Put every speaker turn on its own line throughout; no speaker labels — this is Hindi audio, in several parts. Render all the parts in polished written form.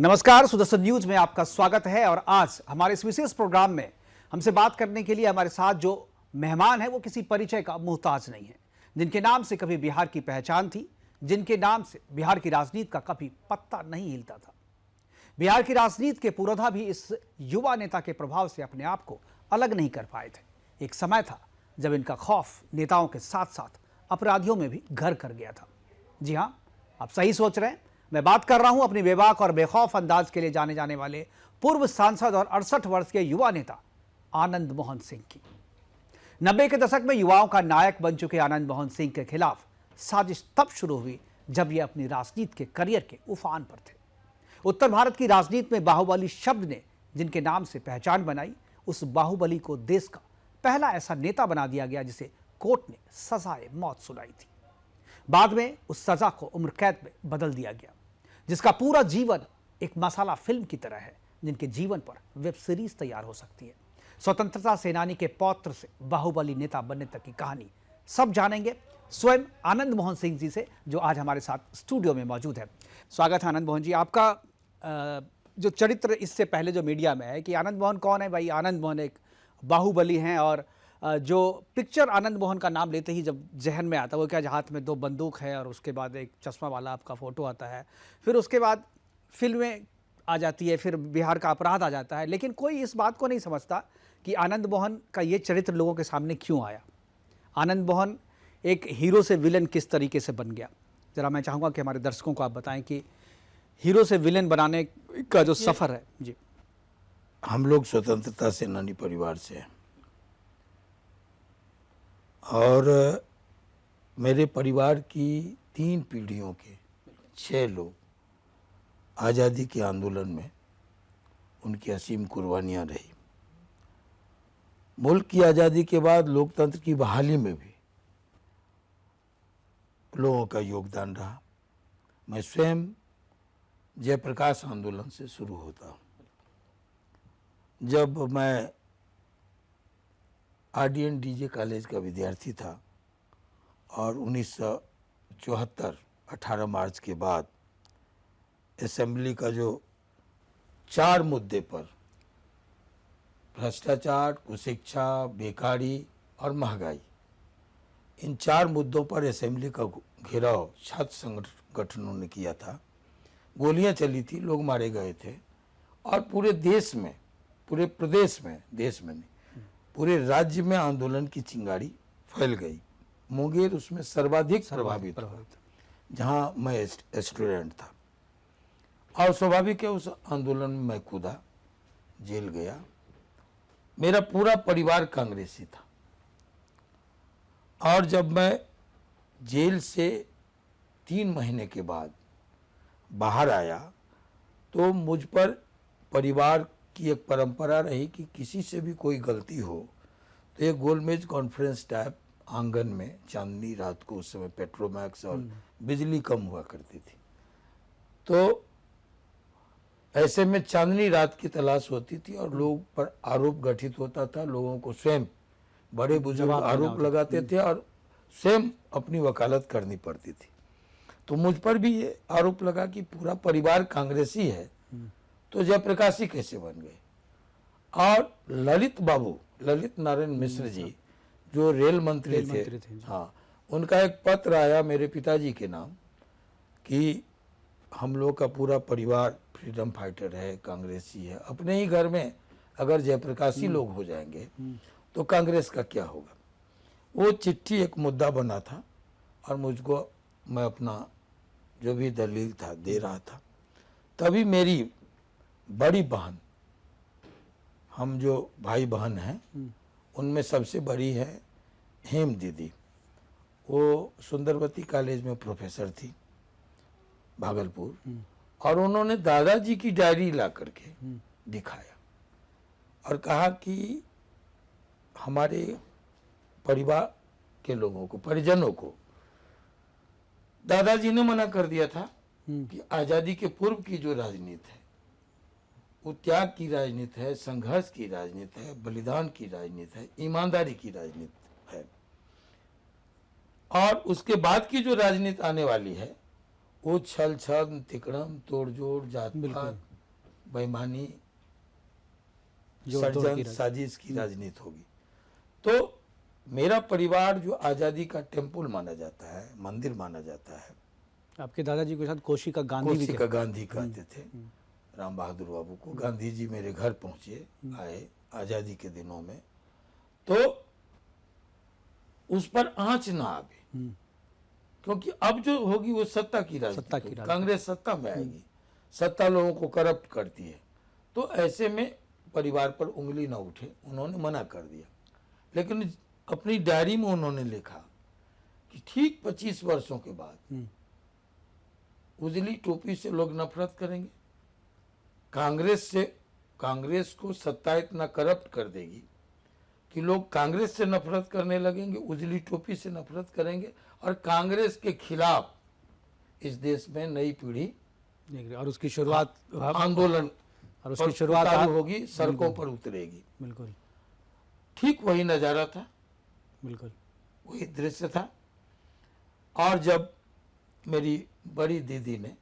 नमस्कार, सुदर्शन न्यूज में आपका स्वागत है। और आज हमारे इस विशेष प्रोग्राम में हमसे बात करने के लिए हमारे साथ जो मेहमान है वो किसी परिचय का मोहताज नहीं है, जिनके नाम से कभी बिहार की पहचान थी, जिनके नाम से बिहार की राजनीति का कभी पत्ता नहीं हिलता था। बिहार की राजनीति के पुरोधा भी इस युवा नेता के प्रभाव से अपने आप को अलग नहीं कर पाए थे। एक समय था जब इनका खौफ नेताओं के साथ साथ अपराधियों में भी घर कर गया था। जी हाँ, आप सही सोच रहे हैं, मैं बात कर रहा हूं अपनी बेबाक और बेखौफ अंदाज के लिए जाने जाने वाले पूर्व सांसद और 68 वर्ष के युवा नेता आनंद मोहन सिंह की। 90 के दशक में युवाओं का नायक बन चुके आनंद मोहन सिंह के खिलाफ साजिश तब शुरू हुई जब ये अपनी राजनीति के करियर के उफान पर थे। उत्तर भारत की राजनीति में बाहुबली शब्द ने जिनके नाम से पहचान बनाई, उस बाहुबली को देश का पहला ऐसा नेता बना दिया गया जिसे कोर्ट ने सजाए मौत सुनाई थी। बाद में उस सजा को उम्र कैद में बदल दिया गया, जिसका पूरा जीवन एक मसाला फिल्म की तरह है, जिनके जीवन पर वेब सीरीज तैयार हो सकती है। स्वतंत्रता सेनानी के पौत्र से बाहुबली नेता बनने तक की कहानी सब जानेंगे स्वयं आनंद मोहन सिंह जी से, जो आज हमारे साथ स्टूडियो में मौजूद है। स्वागत है आनंद मोहन जी। आपका जो चरित्र इससे पहले जो मीडिया में है कि आनंद मोहन कौन है, भाई आनंद मोहन एक बाहुबली हैं, और जो पिक्चर आनंद मोहन का नाम लेते ही जब जहन में आता है वो क्या, हाथ में 2 बंदूक है और उसके बाद एक चश्मा वाला आपका फोटो आता है, फिर उसके बाद फिल्में आ जाती है, फिर बिहार का अपराध आ जाता है। लेकिन कोई इस बात को नहीं समझता कि आनंद मोहन का ये चरित्र लोगों के सामने क्यों आया। आनंद मोहन एक हीरो से विलन किस तरीके से बन गया, ज़रा मैं चाहूँगा कि हमारे दर्शकों को आप बताएं कि हीरो से विलन बनाने का जो सफ़र है। जी,
हम लोग स्वतंत्रता सेनानी परिवार से हैं और मेरे परिवार की 3 पीढ़ियों के 6 लोग आज़ादी के आंदोलन में उनकी असीम कुर्बानियाँ रही। मुल्क की आज़ादी के बाद लोकतंत्र की बहाली में भी लोगों का योगदान रहा। मैं स्वयं जयप्रकाश आंदोलन से शुरू होता हूँ। जब मैं RDN DJ कॉलेज का विद्यार्थी था और 1974 18 मार्च के बाद असेंबली का जो 4 मुद्दे पर भ्रष्टाचार, कुशिक्षा, बेकारी और महंगाई, इन 4 मुद्दों पर असेंबली का घेराव छात्र संगठनों ने किया था। गोलियां चली थी, लोग मारे गए थे और पूरे देश में, पूरे प्रदेश में, देश में नहीं, पूरे राज्य में आंदोलन की चिंगारी फैल गई। मुंगेर उसमें सर्वाधिक प्रभावित हुआ, जहाँ मैं स्टूडेंट था। और स्वाभाविक है उस आंदोलन में मैं कूदा, जेल गया। मेरा पूरा परिवार कांग्रेसी था और जब मैं जेल से 3 महीने के बाद बाहर आया तो मुझ पर परिवार की एक परंपरा रही कि किसी से भी कोई गलती हो तो एक गोलमेज कॉन्फ्रेंस टाइप आंगन में चांदनी रात को, उस समय पेट्रोमैक्स और बिजली कम हुआ करती थी, तो ऐसे में चांदनी रात की तलाश होती थी और लोग पर आरोप गठित होता था। लोगों को स्वयं बड़े बुजुर्ग आरोप लगाते थे और स्वयं अपनी वकालत करनी पड़ती थी। तो मुझ पर भी ये आरोप लगा कि पूरा परिवार कांग्रेसी है तो जयप्रकाश कैसे बन गए। और ललित नारायण मिश्र जी जो रेल मंत्री थे, हाँ, उनका एक पत्र आया मेरे पिताजी के नाम कि हम लोग का पूरा परिवार फ्रीडम फाइटर है, कांग्रेसी है, अपने ही घर में अगर जयप्रकाशी लोग हो जाएंगे तो कांग्रेस का क्या होगा। वो चिट्ठी एक मुद्दा बना था और मुझको, मैं अपना जो भी दलील था दे रहा था। तभी मेरी बड़ी बहन, हम जो भाई बहन हैं उनमें सबसे बड़ी है हेम दीदी, वो सुंदरवती कॉलेज में प्रोफेसर थी भागलपुर, और उन्होंने दादाजी की डायरी ला करके दिखाया और कहा कि हमारे परिवार के लोगों को, परिजनों को दादाजी ने मना कर दिया था कि आज़ादी के पूर्व की जो राजनीति है वो त्याग की राजनीति है, संघर्ष की राजनीति है, बलिदान की राजनीति है, ईमानदारी की राजनीति है, और उसके बाद की जो राजनीति आने वाली है वो छल छल, तिकड़म, तोड़जोड़, जात पात, बेईमानी,
जोड़-तोड़ की
षड्यंत्र,
राजनीति।
साजिश की राजनीति होगी। तो मेरा परिवार जो आज़ादी का टेम्पल माना जाता है, मंदिर माना जाता है,
आपके दादाजी के साथ कोशी का गांधी भी
कोशिका
थे।
गांधी कहते थे राम बहादुर बाबू को। गांधी जी मेरे घर पहुंचे, आए आज़ादी के दिनों में, तो उस पर आंच ना आवे, क्योंकि अब जो होगी वो सत्ता की राजनीति होगी। कांग्रेस सत्ता में आएगी, सत्ता लोगों को करप्ट करती है, तो ऐसे में परिवार पर उंगली ना उठे, उन्होंने मना कर दिया। लेकिन अपनी डायरी में उन्होंने लिखा कि ठीक 25 वर्षों के बाद उजली टोपी से लोग नफरत करेंगे, कांग्रेस को सत्ता इतना करप्ट कर देगी कि लोग कांग्रेस से नफरत करने लगेंगे, उजली टोपी से नफरत करेंगे, और कांग्रेस के खिलाफ इस देश में नई पीढ़ी
देख रहे, और उसकी शुरुआत
आंदोलन
और उसकी शुरुआत
होगी, सड़कों पर उतरेगी।
बिल्कुल
ठीक वही नजारा था,
बिल्कुल।
वही दृश्य था। और जब मेरी बड़ी दीदी ने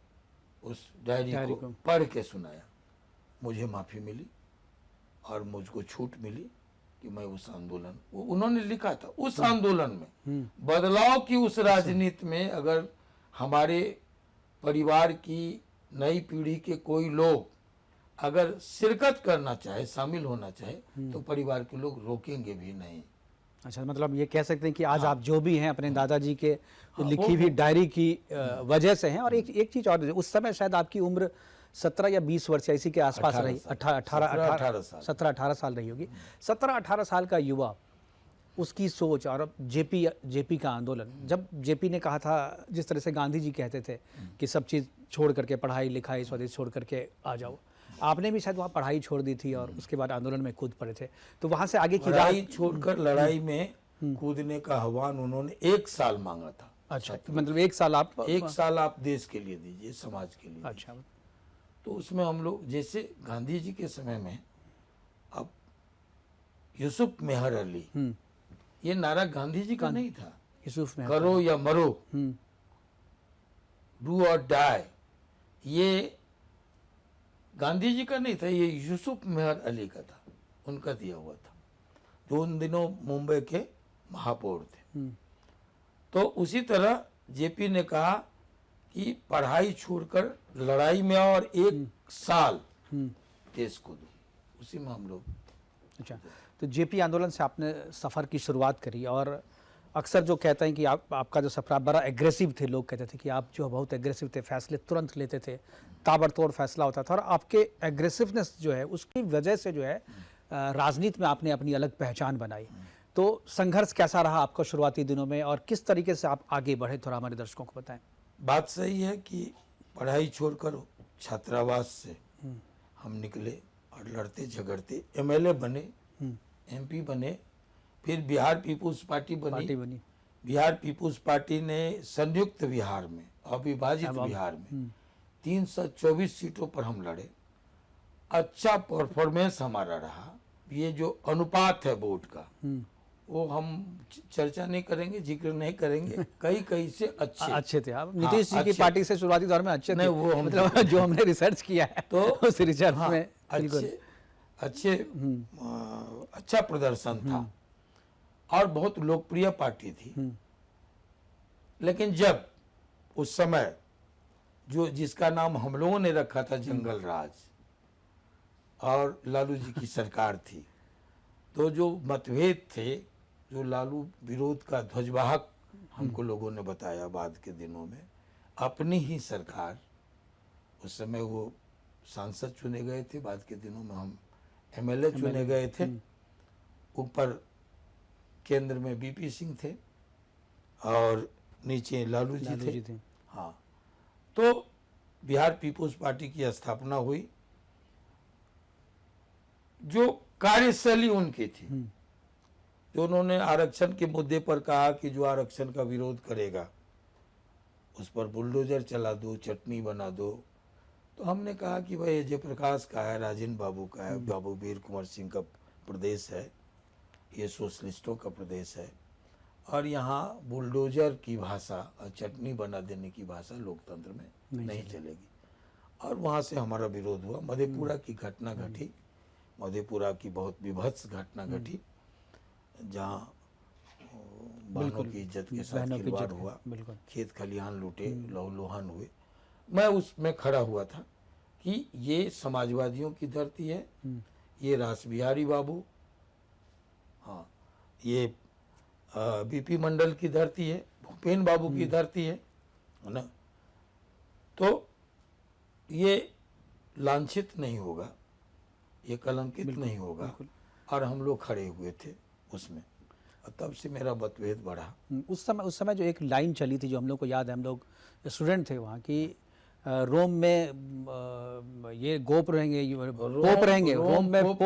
उस डायरी को पढ़ के सुनाया, मुझे माफी मिली और मुझको छूट मिली कि मैं उस आंदोलन, उन्होंने लिखा था उस आंदोलन में, बदलाव की उस राजनीति में अगर हमारे परिवार की नई पीढ़ी के कोई लोग अगर शिरकत करना चाहे, शामिल होना चाहे, तो परिवार के लोग रोकेंगे भी नहीं।
अच्छा, मतलब ये कह सकते हैं कि आज आप जो भी हैं अपने दादाजी के लिखी हुई डायरी की वजह से हैं। और एक चीज़ और, उस समय शायद आपकी उम्र 17 या 20 वर्ष या इसी के आसपास रही, 17-18 साल रही होगी। 17-18 साल का युवा, उसकी सोच, और अब जेपी का आंदोलन, जब जेपी ने कहा था, जिस तरह से गांधी जी कहते थे कि सब चीज़ छोड़ करके, पढ़ाई लिखाई स्वदेश छोड़ करके आ जाओ, आपने भी शायद वहाँ पढ़ाई छोड़ दी थी और उसके बाद आंदोलन में कूद पड़े थे, तो वहाँ से आगे की
पढ़ाई छोड़कर लड़ाई में कूदने का आह्वान उन्होंने 1 साल मांगा था।
अच्छा, तो मतलब 1 साल आप
1 साल आप देश के लिए दीजिए, समाज के लिए।
अच्छा,
तो उसमें हम लोग, जैसे गांधी जी के समय में अब यूसुफ मेहर अली, ये नारा गांधी जी का नहीं था,
यूसुफ में
करो या मरो, डू और डाई, ये गांधी जी का नहीं था, ये यूसुफ मेहर अली का था, उनका दिया हुआ था, जो उन दिनों मुंबई के महापौर थे। तो उसी तरह जेपी ने कहा कि पढ़ाई छोड़कर लड़ाई में और 1 साल देश को दो, उसी में हम लोग।
अच्छा, तो जेपी आंदोलन से आपने सफ़र की शुरुआत करी, और अक्सर जो कहते हैं कि आपका जो सफ़र, आप बड़ा एग्रेसिव थे, लोग कहते थे कि आप जो बहुत एग्रेसिव थे, फैसले तुरंत लेते थे, ताबड़तोड़ फैसला होता था, और आपके एग्रेसिवनेस जो है उसकी वजह से जो है राजनीति में आपने अपनी अलग पहचान बनाई। तो संघर्ष कैसा रहा आपका शुरुआती दिनों में, और किस तरीके से आप आगे बढ़े, थोड़ा हमारे दर्शकों को बताएं।
बात सही है कि पढ़ाई छोड़कर छात्रावास से हम निकले और लड़ते झगड़ते एमएलए बने, एमपी बने, फिर बिहार पीपुल्स पार्टी बनी। बिहार पीपुल्स पार्टी ने संयुक्त बिहार में, अविभाजित बिहार में 324 सीटों पर हम लड़े। अच्छा परफॉर्मेंस हमारा रहा। ये जो अनुपात है वोट का, वो हम चर्चा नहीं करेंगे, जिक्र नहीं करेंगे, कई से अच्छे
थे आप। नीतीश जी की पार्टी से शुरुआती दौर में अच्छे थे,
वो हम
मतलब जो हमने रिसर्च किया है, तो उस रिसर्च में
अच्छा प्रदर्शन था और बहुत लोकप्रिय पार्टी थी। लेकिन जब उस समय जिसका नाम हम लोगों ने रखा था जंगल राज, और लालू जी की सरकार थी, तो जो मतभेद थे, जो लालू विरोध का ध्वजवाहक हमको लोगों ने बताया बाद के दिनों में, अपनी ही सरकार, उस समय वो सांसद चुने गए थे, बाद के दिनों में हम एमएलए चुने गए थे, ऊपर केंद्र में बीपी सिंह थे और नीचे लालू जी थे। हाँ, तो बिहार पीपुल्स पार्टी की स्थापना हुई। जो कार्यशैली उनकी थी, जो उन्होंने आरक्षण के मुद्दे पर कहा कि जो आरक्षण का विरोध करेगा उस पर बुलडोजर चला दो, चटनी बना दो, तो हमने कहा कि भाई जयप्रकाश का है, राजेंद्र बाबू का है, बाबू वीर कुंवर सिंह का प्रदेश है, ये सोशलिस्टों का प्रदेश है, और यहाँ बुलडोजर की भाषा और चटनी बना देने की भाषा लोकतंत्र में नहीं चलेगी। और वहाँ से हमारा विरोध हुआ। मधेपुरा की घटना घटी, मधेपुरा की बहुत विभत्स घटना घटी, जहाँ बहनों की इज्जत के साथ
बहनों की
खिलवाड़
इज्जत,
हुआ,
बिल्कुल।
खेत खलिहान लूटे, लहूलुहान हुए। मैं उसमें खड़ा हुआ था कि ये समाजवादियों की धरती है, ये रासबिहारी बाबू, हाँ, ये बीपी मंडल की धरती है, भूपेन बाबू की धरती है ना। तो ये लांछित नहीं होगा, ये कलंकित नहीं होगा। और हम लोग खड़े हुए थे उसमें, और तब से मेरा मतभेद बढ़ा।
उस समय जो एक लाइन चली थी जो हम लोग को याद है, हम लोग स्टूडेंट थे वहाँ की, रोम में ये गोप रहेंगे, पोप रहेंगे, रोम में पोप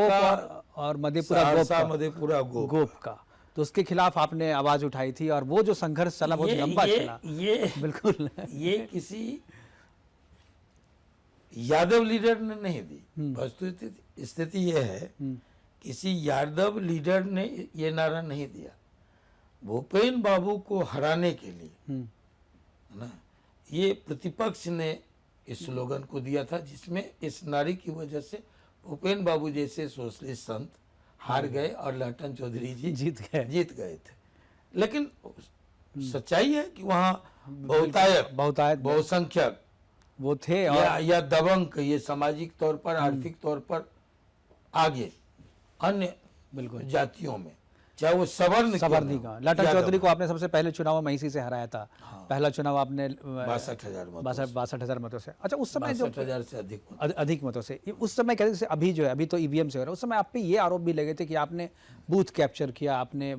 और मधेपुरा गोप का,
मधेपुरा
गोप का। तो उसके खिलाफ आपने आवाज उठाई थी और वो जो संघर्ष चला बहुत लंबा चला।
ये
बिल्कुल
ये किसी यादव लीडर ने नहीं दी। वस्तु स्थिति ये है, किसी यादव लीडर ने ये नारा नहीं दिया। भूपेन बाबू को हराने के लिए ना, ये प्रतिपक्ष ने इस स्लोगन को दिया था, जिसमें इस नारे की वजह से भूपेन बाबू जैसे सोशलिस्ट संत हार गए और लालटेन चौधरी जी जीत गए थे। लेकिन सच्चाई है कि वहाँ बहुतायत बहुसंख्यक
वो थे,
या दबंग, ये सामाजिक तौर पर, आर्थिक तौर पर आगे अन्य
बिल्कुल
जातियों में, चाहे वो सवर्ण
का। लालटेन चौधरी को आपने सबसे पहले चुनाव में इसी से हराया था। हाँ। पहला चुनाव आपने 62,000 मतों से। अच्छा, उस समय जो
62,000 से
अधिक मतों से, उस समय कैसे, अभी जो है, अभी तो ईवीएम से हो रहा है, उस समय आप पे ये आरोप भी लगे थे कि आपने बूथ कैप्चर किया, आपने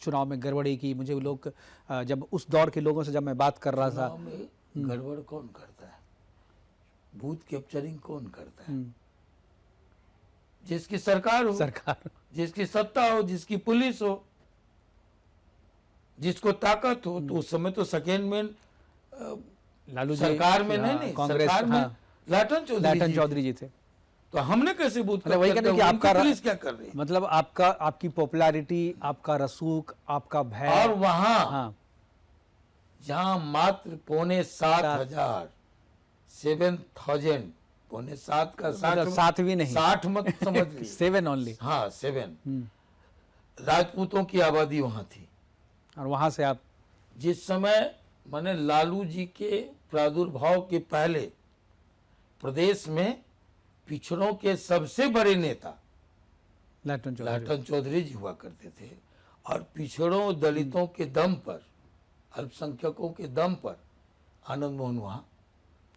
चुनाव में गड़बड़ी की। मुझे लोग, जब उस दौर के लोगों से जब मैं बात कर रहा था,
गड़बड़ कौन करता है, बूथ कैप्चरिंग कौन करता है? जिसकी सरकार हो, जिसकी सत्ता हो, जिसकी पुलिस हो, जिसको ताकत हो। तो उस समय तो सेकेंड मैन
लालू
सरकार में नहीं,
कांग्रेस
सरकार में लालटेन
चौधरी जी थे।
तो हमने कैसे बूथ
वही कहते हैं कि आपका
पुलिस क्या कर रही है?
मतलब आपकी पॉपुलैरिटी, आपका रसूख, आपका भय,
और वहां जहां मात्र 7,500 7,000, 7.5 का
7 भी नहीं,
60 मत समझ लीजिए
7 ओनली।
हाँ 7 राजपूतों की आबादी वहां थी।
और वहां से आप,
जिस समय मैंने लालू जी के प्रादुर्भाव के पहले प्रदेश में पिछड़ों के सबसे बड़े नेता लालटेन चौधरी जी हुआ करते थे, और पिछड़ों दलितों के दम पर, अल्पसंख्यकों के दम पर आनंद मोहन वहां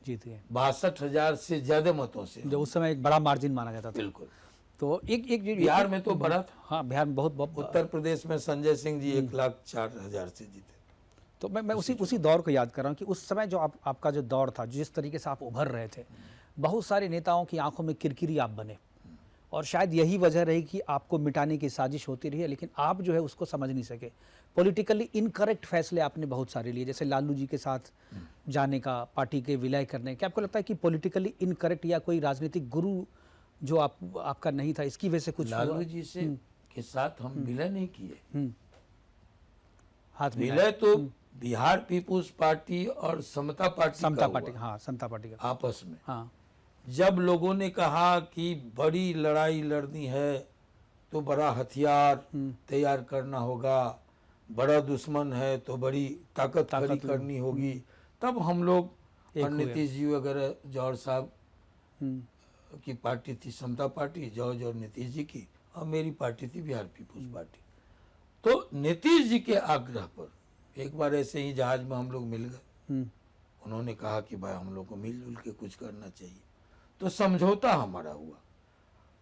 जीत गए
62,000 से ज्यादा मतों से,
जो उस समय एक बड़ा मार्जिन माना जाता था।
बिल्कुल।
तो एक
बिहार में तो बड़ा था।
हाँ, बिहार में बहुत।
उत्तर प्रदेश में संजय सिंह जी 1,04,000 से जीते।
तो मैं उसी दौर को याद कर रहा हूँ कि उस समय जो आपका जो दौर था, जिस तरीके से आप उभर रहे थे, बहुत सारे नेताओं की आंखों में किरकिरी आप बने, और शायद यही वजह रही कि आपको मिटाने की साजिश होती रही है, लेकिन आप जो है उसको समझ नहीं सके। पॉलिटिकली इनकरेक्ट फैसले आपने बहुत सारे लिए, जैसे लालू जी के साथ जाने का, पार्टी के विलय करने। क्या आपको लगता है कि पॉलिटिकली इनकरेक्ट या कोई राजनीतिक गुरु जो आपका नहीं था, इसकी वजह से कुछ
लालू जी से के साथ हम विलय नहीं किए।
हाथ
विलय तो बिहार पीपुल्स पार्टी और समता पार्टी
समता पार्टी का
आपस में।
हाँ।
जब लोगों ने कहा कि बड़ी लड़ाई लड़नी है तो बड़ा हथियार तैयार करना होगा, बड़ा दुश्मन है तो बड़ी ताकत खड़ी करनी होगी, तब हम लोग, और नीतीश जी वगैरह, जौहर साहब की पार्टी थी समता पार्टी, जॉर्ज और नीतीश जी की, और मेरी पार्टी थी बिहार पीपुल्स पार्टी। तो नीतीश जी के आग्रह पर एक बार ऐसे ही जहाज में हम लोग मिल गए। उन्होंने कहा कि भाई हम लोग को मिलजुल के कुछ करना चाहिए, तो समझौता हमारा हुआ।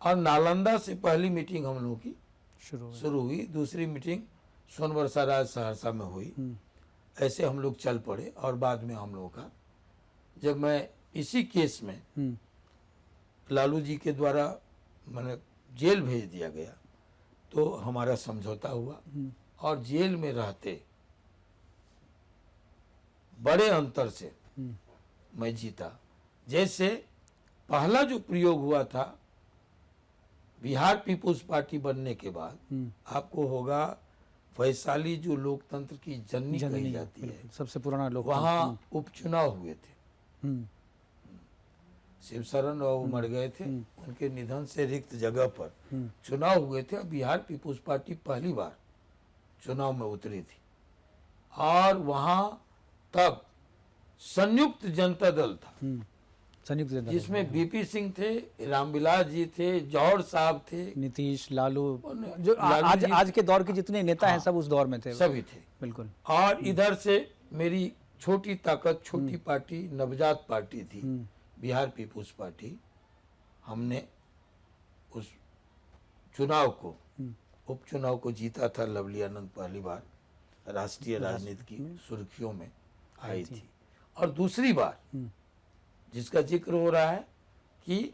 और नालंदा से पहली मीटिंग हम लोगों की शुरू हुई, दूसरी मीटिंग सोनबरसा राज सहरसा में हुई। ऐसे हम लोग चल पड़े, और बाद में हम लोगों का, जब मैं इसी केस में लालू जी के द्वारा मैंने जेल भेज दिया गया, तो हमारा समझौता हुआ, और जेल में रहते बड़े अंतर से मैं जीता। जैसे पहला जो प्रयोग हुआ था बिहार पीपुल्स पार्टी बनने के बाद, आपको होगा वैशाली जो लोकतंत्र की जननी कही जाती है,
सबसे पुराना लोकतंत्र,
वहाँ उपचुनाव हुए थे। शिवशरण बाबू मर गए थे, उनके निधन से रिक्त जगह पर चुनाव हुए थे और बिहार पीपुल्स पार्टी पहली बार चुनाव में उतरी थी और वहां तब संयुक्त जनता दल था
संयुक्त जनता दल।
जिसमें बीपी सिंह थे, रामविलास जी थे, जौहर साहब थे,
नीतीश, लालू, जो
लालू
आज
जी-
आज के दौर के जितने नेता हैं सब उस दौर में थे।
सभी थे।
बिल्कुल।
और इधर से मेरी छोटी ताकत, छोटी पार्टी, नवजात पार्टी थी बिहार पीपुल्स पार्टी। हमने उस चुनाव को, उपचुनाव को जीता था। लवली आनंद पहली बार राष्ट्रीय राजनीति की सुर्खियों में आई थी। और दूसरी बार जिसका जिक्र हो रहा है कि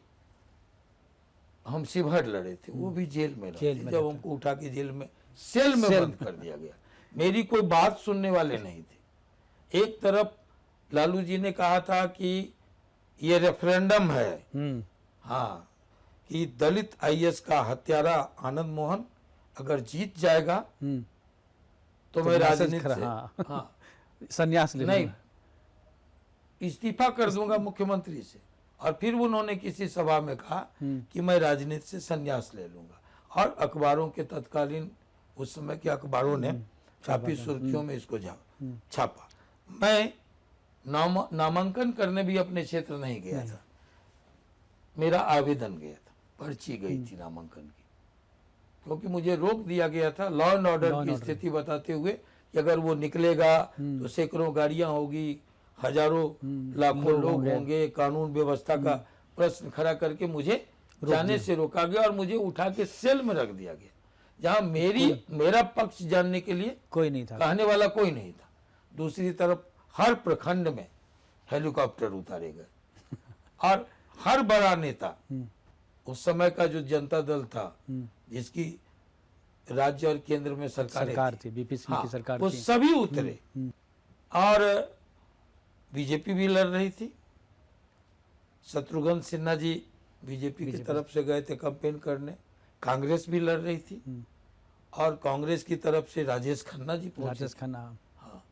हम शिवहर लड़े थे, वो भी जेल में रहे थे, जब हमको उठा के जेल में सेल में बंद कर दिया गया। मेरी कोई बात सुनने वाले नहीं थे। एक तरफ लालू जी ने कहा था कि ये रेफरेंडम है, हाँ, कि दलित आईएएस का हत्यारा आनंद मोहन अगर जीत जाएगा तो मैं राजनीति से हाँ
संन्यास ले
नहीं, इस्तीफा कर दूंगा मुख्यमंत्री से। और फिर उन्होंने किसी सभा में कहा कि मैं राजनीति से संन्यास ले लूंगा। और अखबारों के तत्कालीन उस समय के अखबारों ने छापी सुर्खियों में इसको छापा। मैं नामांकन करने भी अपने क्षेत्र नहीं गया था, मेरा आवेदन गया था, पर्ची गई थी नामांकन की, क्योंकि मुझे रोक दिया गया था लॉ एंड ऑर्डर की स्थिति बताते हुए कि अगर वो निकलेगा तो सैकड़ों गाड़ियां होगी, हजारों लाखों लोग होंगे, कानून व्यवस्था का प्रश्न खड़ा करके मुझे जाने से रोका गया और मुझे उठा के सेल में रख दिया गया, जहां मेरा पक्ष जानने के लिए
कोई नहीं था,
कहने वाला कोई नहीं था। दूसरी तरफ हर प्रखंड में हेलीकॉप्टर उतारे गए और हर बड़ा नेता, उस समय का जो जनता दल था जिसकी राज्य और केंद्र में
सरकार थी, बीपी सिंह की सरकार
वो
थी,
सभी उतरे। और बीजेपी भी लड़ रही थी, शत्रुघ्न सिन्हा जी बीजेपी की तरफ से गए थे कैंपेन करने, कांग्रेस भी लड़ रही थी और कांग्रेस की तरफ से राजेश खन्ना जी पहुंचे।
राजेश खन्ना,
हाँ,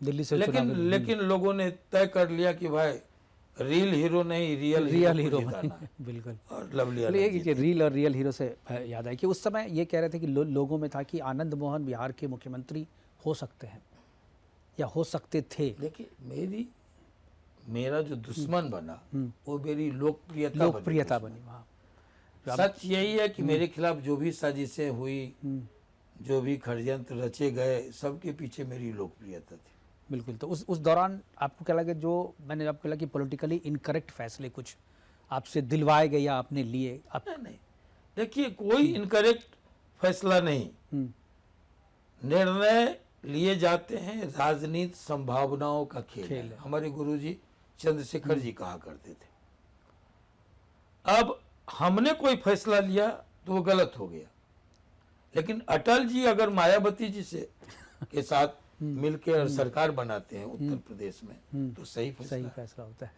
दिल्ली से
लेकिन लोगों ने तय कर लिया कि भाई रियल हीरो नहीं, रियल
हीरो बिल्कुल।
और लवली
ये रील और रियल हीरो से याद है कि उस समय ये कह रहे थे कि लोगों में था कि आनंद मोहन बिहार के मुख्यमंत्री हो सकते हैं या हो सकते थे।
देखिए, मेरा जो दुश्मन बना वो मेरी लोकप्रियता
बनी वहाँ।
सच यही है कि मेरे खिलाफ जो भी साजिशें हुई, जो भी षड्यंत्र रचे गए, सबके पीछे मेरी लोकप्रियता थी।
बिल्कुल। तो उस दौरान आपको क्या लगा, जो मैंने आपको लगा कि पॉलिटिकली इनकरेक्ट फैसले कुछ आपसे दिलवाए गए या आपने लिए?
नहीं, देखिए, कोई इनकरेक्ट फैसला नहीं, निर्णय लिए जाते हैं, राजनीति संभावनाओं का खेल है। हमारे गुरुजी चंद्रशेखर जी कहा करते थे। अब हमने कोई फैसला लिया तो वो गलत हो गया, लेकिन अटल जी अगर मायावती जी से के साथ मिलकर सरकार बनाते हैं उत्तर प्रदेश में तो सही
फैसला होता है।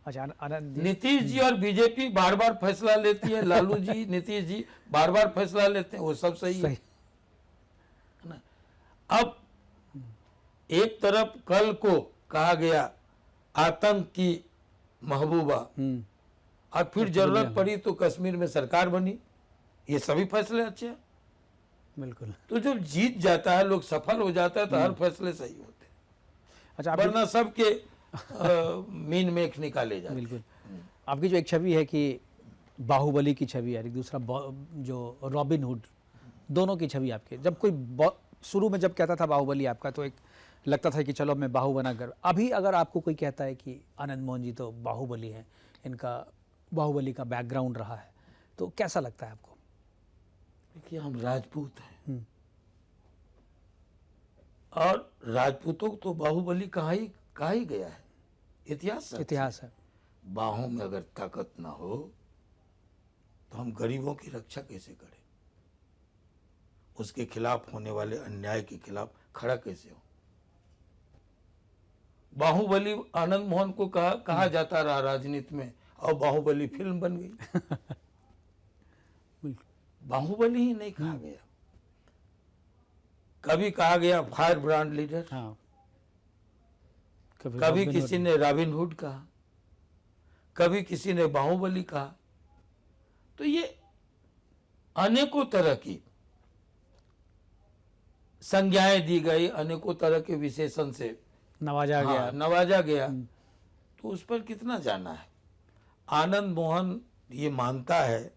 अच्छा,
नीतीश जी और बीजेपी बार बार फैसला लेती है, लालू जी, नीतीश जी बार बार फैसला लेते हैं, वो सब सही है ना। अब एक तरफ कल को कहा गया आतंक की महबूबा और फिर जरूरत पड़ी तो कश्मीर में सरकार बनी, ये सभी फैसले अच्छे हैं।
बिल्कुल।
तो जब जीत जाता है, लोग सफल हो जाता है, तो हर फैसले सही होते हैं।
अच्छा,
वरना सबके मीन मेख निकाले जाते।
बिल्कुल। आपकी जो एक छवि है कि बाहुबली की छवि है, एक दूसरा जो रॉबिन हुड, दोनों की छवि आपके, जब कोई शुरू में जब कहता था बाहुबली आपका, तो एक लगता था कि चलो मैं बाहु बना कर। अभी अगर आपको कोई कहता है कि आनंद मोहन जी तो बाहुबली हैं, इनका बाहुबली का बैकग्राउंड रहा है, तो कैसा लगता है आपको?
देखिए, हम राजपूत हैं और राजपूतों को तो बाहुबली कहा ही गया है, इतिहास
है।
बाहों में अगर ताकत ना हो तो हम गरीबों की रक्षा कैसे करें, उसके खिलाफ होने वाले अन्याय के खिलाफ खड़ा कैसे हो। बाहुबली आनंद मोहन को कहा जाता रहा राजनीति में, और बाहुबली फिल्म बन गई। बाहुबली ही नहीं कहा गया, कभी कहा गया फायर ब्रांड लीडर, कभी किसी ने रॉबिन हुड कहा, कभी किसी ने बाहुबली कहा। तो ये अनेकों तरह की संज्ञाएं दी गई, अनेकों तरह के विशेषण से
नवाजा गया।
नवाजा गया। तो उस पर कितना जाना है। आनंद मोहन ये मानता है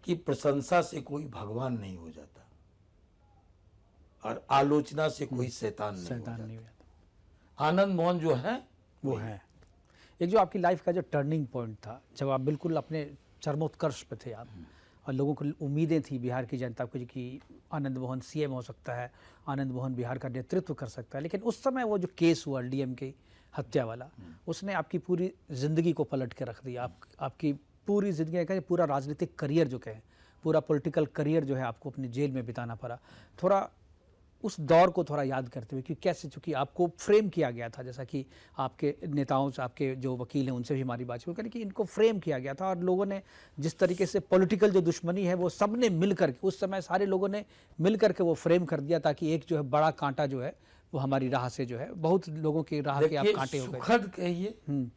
कि प्रशंसा से कोई भगवान नहीं हो जाता और आलोचना से कोई शैतान नहीं हो
नहीं हो
जाता।
जाता।
आनंद मोहन जो है
वो है एक जो आपकी लाइफ का जो टर्निंग पॉइंट था, जब आप बिल्कुल अपने चरमोत्कर्ष पे थे आप, और लोगों को उम्मीदें थी बिहार की जनता को कि आनंद मोहन सीएम हो सकता है, आनंद मोहन बिहार का नेतृत्व कर सकता है। लेकिन उस समय वो जो केस हुआ डीएम की हत्या वाला, उसने आपकी पूरी ज़िंदगी को पलट के रख दिया। आपकी पूरी ज़िंदगी का पूरा राजनीतिक करियर जो कहें, पूरा पॉलिटिकल करियर जो है आपको अपनी जेल में बिताना पड़ा। थोड़ा उस दौर को थोड़ा याद करते हुए कि कैसे, चूँकि आपको फ्रेम किया गया था, जैसा कि आपके नेताओं से, आपके जो वकील हैं उनसे भी हमारी बात हुई कि इनको फ्रेम किया गया था, और लोगों ने जिस तरीके से पॉलिटिकल जो दुश्मनी है वो सब ने मिल कर के, उस समय सारे लोगों ने मिल कर के वो फ्रेम कर दिया, ताकि एक जो है बड़ा कांटा जो है वो हमारी राह से जो है, बहुत लोगों की राह के आप कांटे हो गए।
सुखद कहिए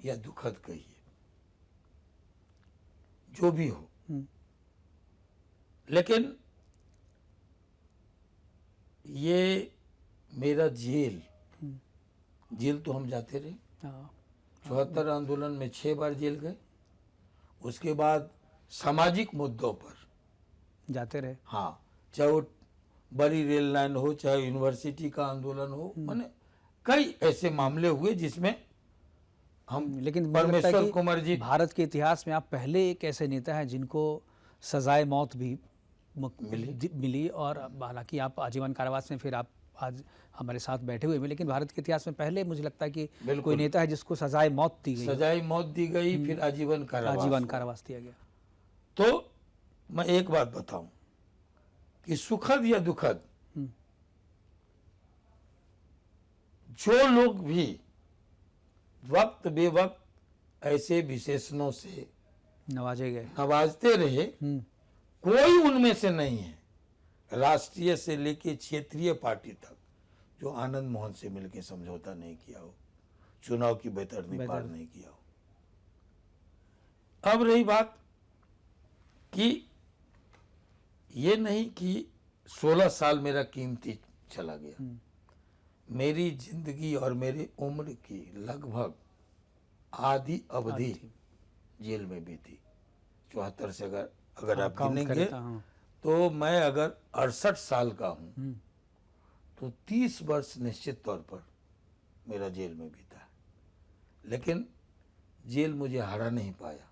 या दुखद कहिए, जो भी हो, लेकिन ये मेरा जेल तो हम जाते रहे। 74 आंदोलन में 6 बार जेल गए। उसके बाद सामाजिक मुद्दों पर
जाते रहे।
हाँ, चाहे वो बड़ी रेल लाइन हो, चाहे यूनिवर्सिटी का आंदोलन हो, माने कई ऐसे मामले हुए जिसमें हम,
लेकिन
परमेश्वर कुमार जी,
भारत के इतिहास में आप पहले एक ऐसे नेता हैं जिनको सजाए मौत भी मिली, और हालांकि आप आजीवन कारावास में फिर आप आज हमारे साथ बैठे हुए हैं, लेकिन भारत के इतिहास में पहले मुझे लगता है कि कोई नेता है जिसको सजाए मौत दी गई।
सजाए मौत दी गई, फिर आजीवन
कारावास दिया गया।
तो मैं एक बात बताऊं कि सुखद या दुखद, जो लोग भी वक्त बेवक्त ऐसे विशेषणों से नवाजते रहे, कोई उनमें से नहीं है राष्ट्रीय से लेके क्षेत्रीय पार्टी तक जो आनंद मोहन से मिलकर समझौता नहीं किया हो, चुनाव की बेतरनी पार नहीं किया हो। अब रही बात कि ये नहीं कि 16 साल मेरा कीमती चला गया, मेरी जिंदगी और मेरी उम्र की लगभग आधी अवधि जेल में बीती। 74 से अगर आप गिनेंगे तो मैं अगर 68 साल का हूं तो 30 वर्ष निश्चित तौर पर मेरा जेल में बीता है। लेकिन जेल मुझे हरा नहीं पाया,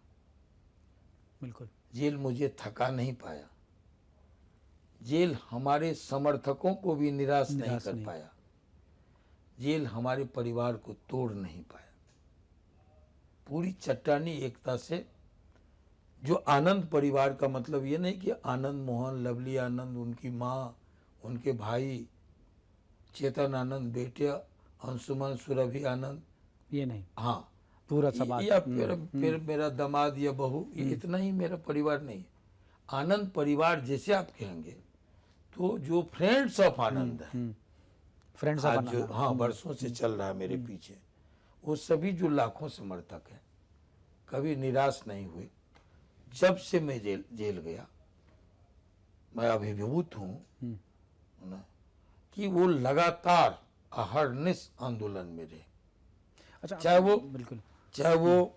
बिल्कुल
जेल मुझे थका नहीं पाया, जेल हमारे समर्थकों को भी निराश नहीं कर पाया, जेल हमारे परिवार को तोड़ नहीं पाया। पूरी चट्टानी एकता से, जो आनंद परिवार का मतलब ये नहीं कि आनंद मोहन, लवली आनंद, उनकी माँ, उनके भाई चेतन आनंद, बेटे अंशुमन, सुरभि आनंद, ये नहीं, हाँ
पूरा समाज,
या फिर मेरा दामाद या बहू, ये इतना ही मेरा परिवार नहीं है। आनंद परिवार जैसे आप कहेंगे तो जो फ्रेंड्स ऑफ आनंद है,
फ्रेंड्स ऑफ
जो हाँ वर्षों से चल रहा है मेरे पीछे, वो सभी जो लाखों समर्थक हैं कभी निराश नहीं हुए। जब से मैं जेल गया मैं अभिभूत हूँ कि वो लगातार अहरनिश आंदोलन में रहे।
अच्छा,
चाहे वो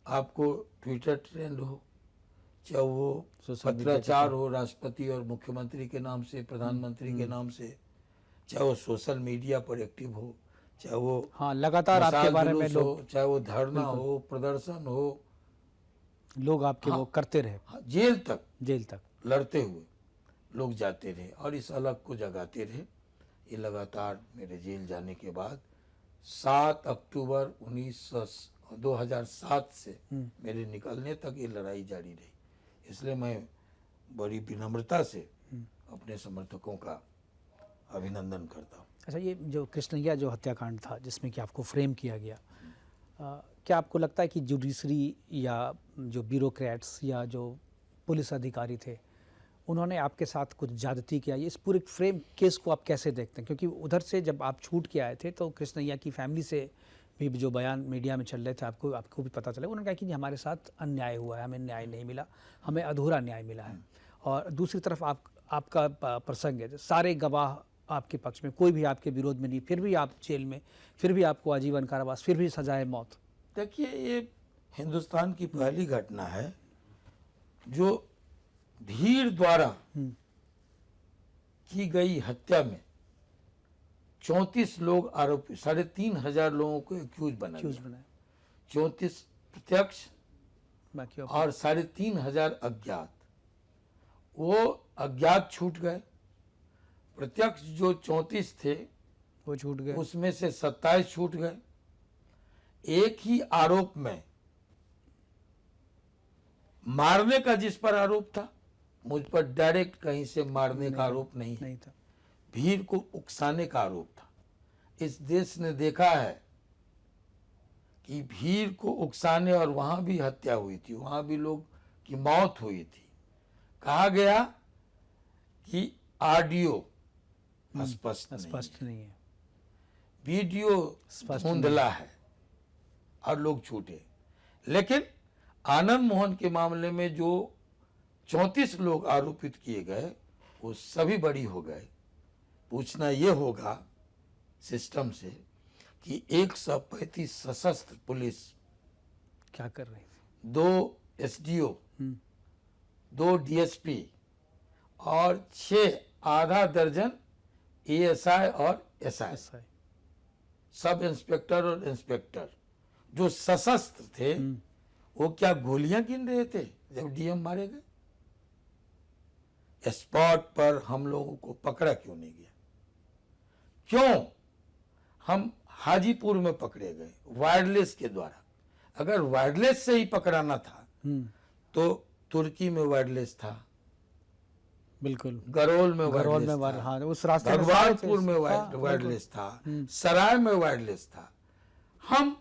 आपको ट्विटर ट्रेंड हो, चाहे वो पत्राचार हो राष्ट्रपति और मुख्यमंत्री के नाम से, प्रधानमंत्री के नाम से, चाहे वो सोशल मीडिया पर एक्टिव हो, चाहे वो
लगातार आपके बारे में लोग,
चाहे वो धरना हो, प्रदर्शन हो,
लोग आपके वो करते रहे।
जेल तक लड़ते हुए लोग जाते रहे और इस अलग को जगाते रहे। ये लगातार मेरे जेल जाने के बाद 7 अक्टूबर 2007 से मेरे निकलने तक ये लड़ाई जारी रही। इसलिए मैं बड़ी विनम्रता से अपने समर्थकों का अभिनंदन करता हूँ।
अच्छा, ये जो कृष्णैया जो हत्याकांड था जिसमें कि आपको फ्रेम किया गया, क्या आपको लगता है कि जुडिशरी या जो ब्यूरोक्रेट्स या जो पुलिस अधिकारी थे उन्होंने आपके साथ कुछ ज्यादती किया, ये इस पूरे फ्रेम केस को आप कैसे देखते हैं? क्योंकि उधर से जब आप छूट के आए थे तो कृष्णैया की फैमिली से भी जो बयान मीडिया में चल रहे थे, आपको भी पता चला, उन्होंने कहा कि हमारे साथ अन्याय हुआ है, हमें न्याय नहीं मिला, हमें अधूरा न्याय मिला है। और दूसरी तरफ आपका प्रसंग है, सारे गवाह आपके पक्ष में, कोई भी आपके विरोध में नहीं, फिर भी आप जेल में, फिर भी आपको आजीवन कारावास, फिर भी सजाए मौत।
देखिए, ये हिंदुस्तान की पहली घटना है जो भीड़ द्वारा की गई हत्या में 34 लोग आरोपी, 3,500 लोगों को एक्यूज बना, 34 प्रत्यक्ष
बाकी
और 3,500 अज्ञात। वो अज्ञात छूट गए, प्रत्यक्ष जो 34 थे
वो छूट गए,
उसमें से 27 छूट गए। एक ही आरोप में मारने का जिस पर आरोप था, मुझ पर डायरेक्ट कहीं से मारने का आरोप नहीं
था,
भीड़ को उकसाने का आरोप था। इस देश ने देखा है कि भीड़ को उकसाने, और वहां भी हत्या हुई थी, वहां भी लोग की मौत हुई थी। कहा गया कि ऑडियो स्पष्ट
नहीं है,
वीडियो धुंधला है, और लोग छूटे। लेकिन आनंद मोहन के मामले में जो 34 लोग आरोपित किए गए, वो सभी बरी हो गए। पूछना ये होगा सिस्टम से कि 135 सशस्त्र पुलिस
क्या कर रही थी,
2 एसडीओ, 2 डीएसपी और 6 आधा दर्जन एएसआई और एसआई, सब इंस्पेक्टर और इंस्पेक्टर जो सशस्त्र थे, वो क्या गोलियां गिन रहे थे जब डीएम मारे गए? स्पॉट पर हम लोगों को पकड़ा क्यों नहीं गया? क्यों हम हाजीपुर में पकड़े गए वायरलेस के द्वारा? अगर वायरलेस से ही पकड़ाना था तो तुर्की में वायरलेस था,
बिल्कुल,
गरोल में
हाँ, उस रास्ते
भगवानपुर में वायरलेस था, सराय में वायरलेस था। हम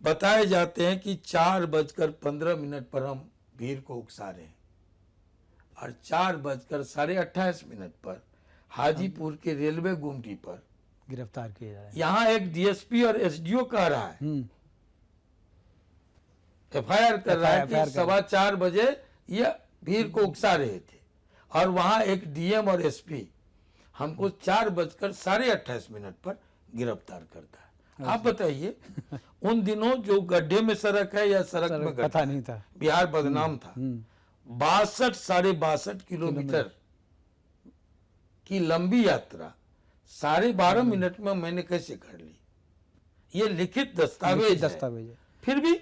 बताए जाते हैं कि 4:15 पर हम भीड़ को उकसा रहे हैं, और 4:28 पर हाजीपुर के रेलवे गुमटी पर
गिरफ्तार किए जा रहे हैं।
यहाँ एक डीएसपी और एसडीओ कह रहा है, एफआईआर कर रहा है कि 4:15 बजे ये भीड़ को उकसा रहे थे, और वहां एक डीएम और एसपी हमको 4:28 पर गिरफ्तार करता है। आप बताइए, उन दिनों जो गड्ढे में सड़क है या सड़क में गड्ढा
पता नहीं था,
बिहार बदनाम था। 62 किलोमीटर की लंबी यात्रा 12.5 मिनट में मैंने कैसे कर ली? ये लिखित दस्तावेज है। फिर भी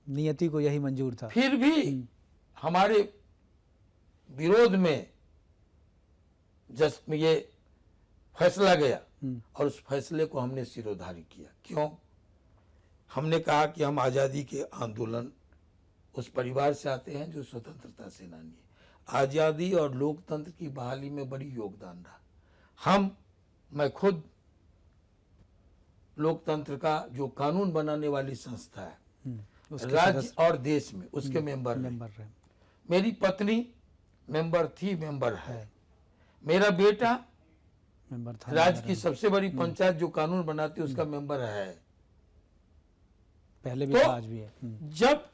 नियति को यही मंजूर था,
फिर भी हमारे विरोध में ये फैसला गया, और उस फैसले को हमने सिरोधार्य किया। क्यों? हमने कहा कि हम आज़ादी के आंदोलन उस परिवार से आते हैं जो स्वतंत्रता सेनानी है। आज़ादी और लोकतंत्र की बहाली में बड़ी योगदान रहा। मैं खुद लोकतंत्र का जो कानून बनाने वाली संस्था है राज्य और देश में, उसके मेंबर रहे। मेरी पत्नी मेंबर थी, मेंबर है। मेरा बेटा
मेंबर था,
राज्य की सबसे बड़ी पंचायत जो कानून बनाती है उसका मेंबर है,
पहले भी
तो
था, आज भी है।
जब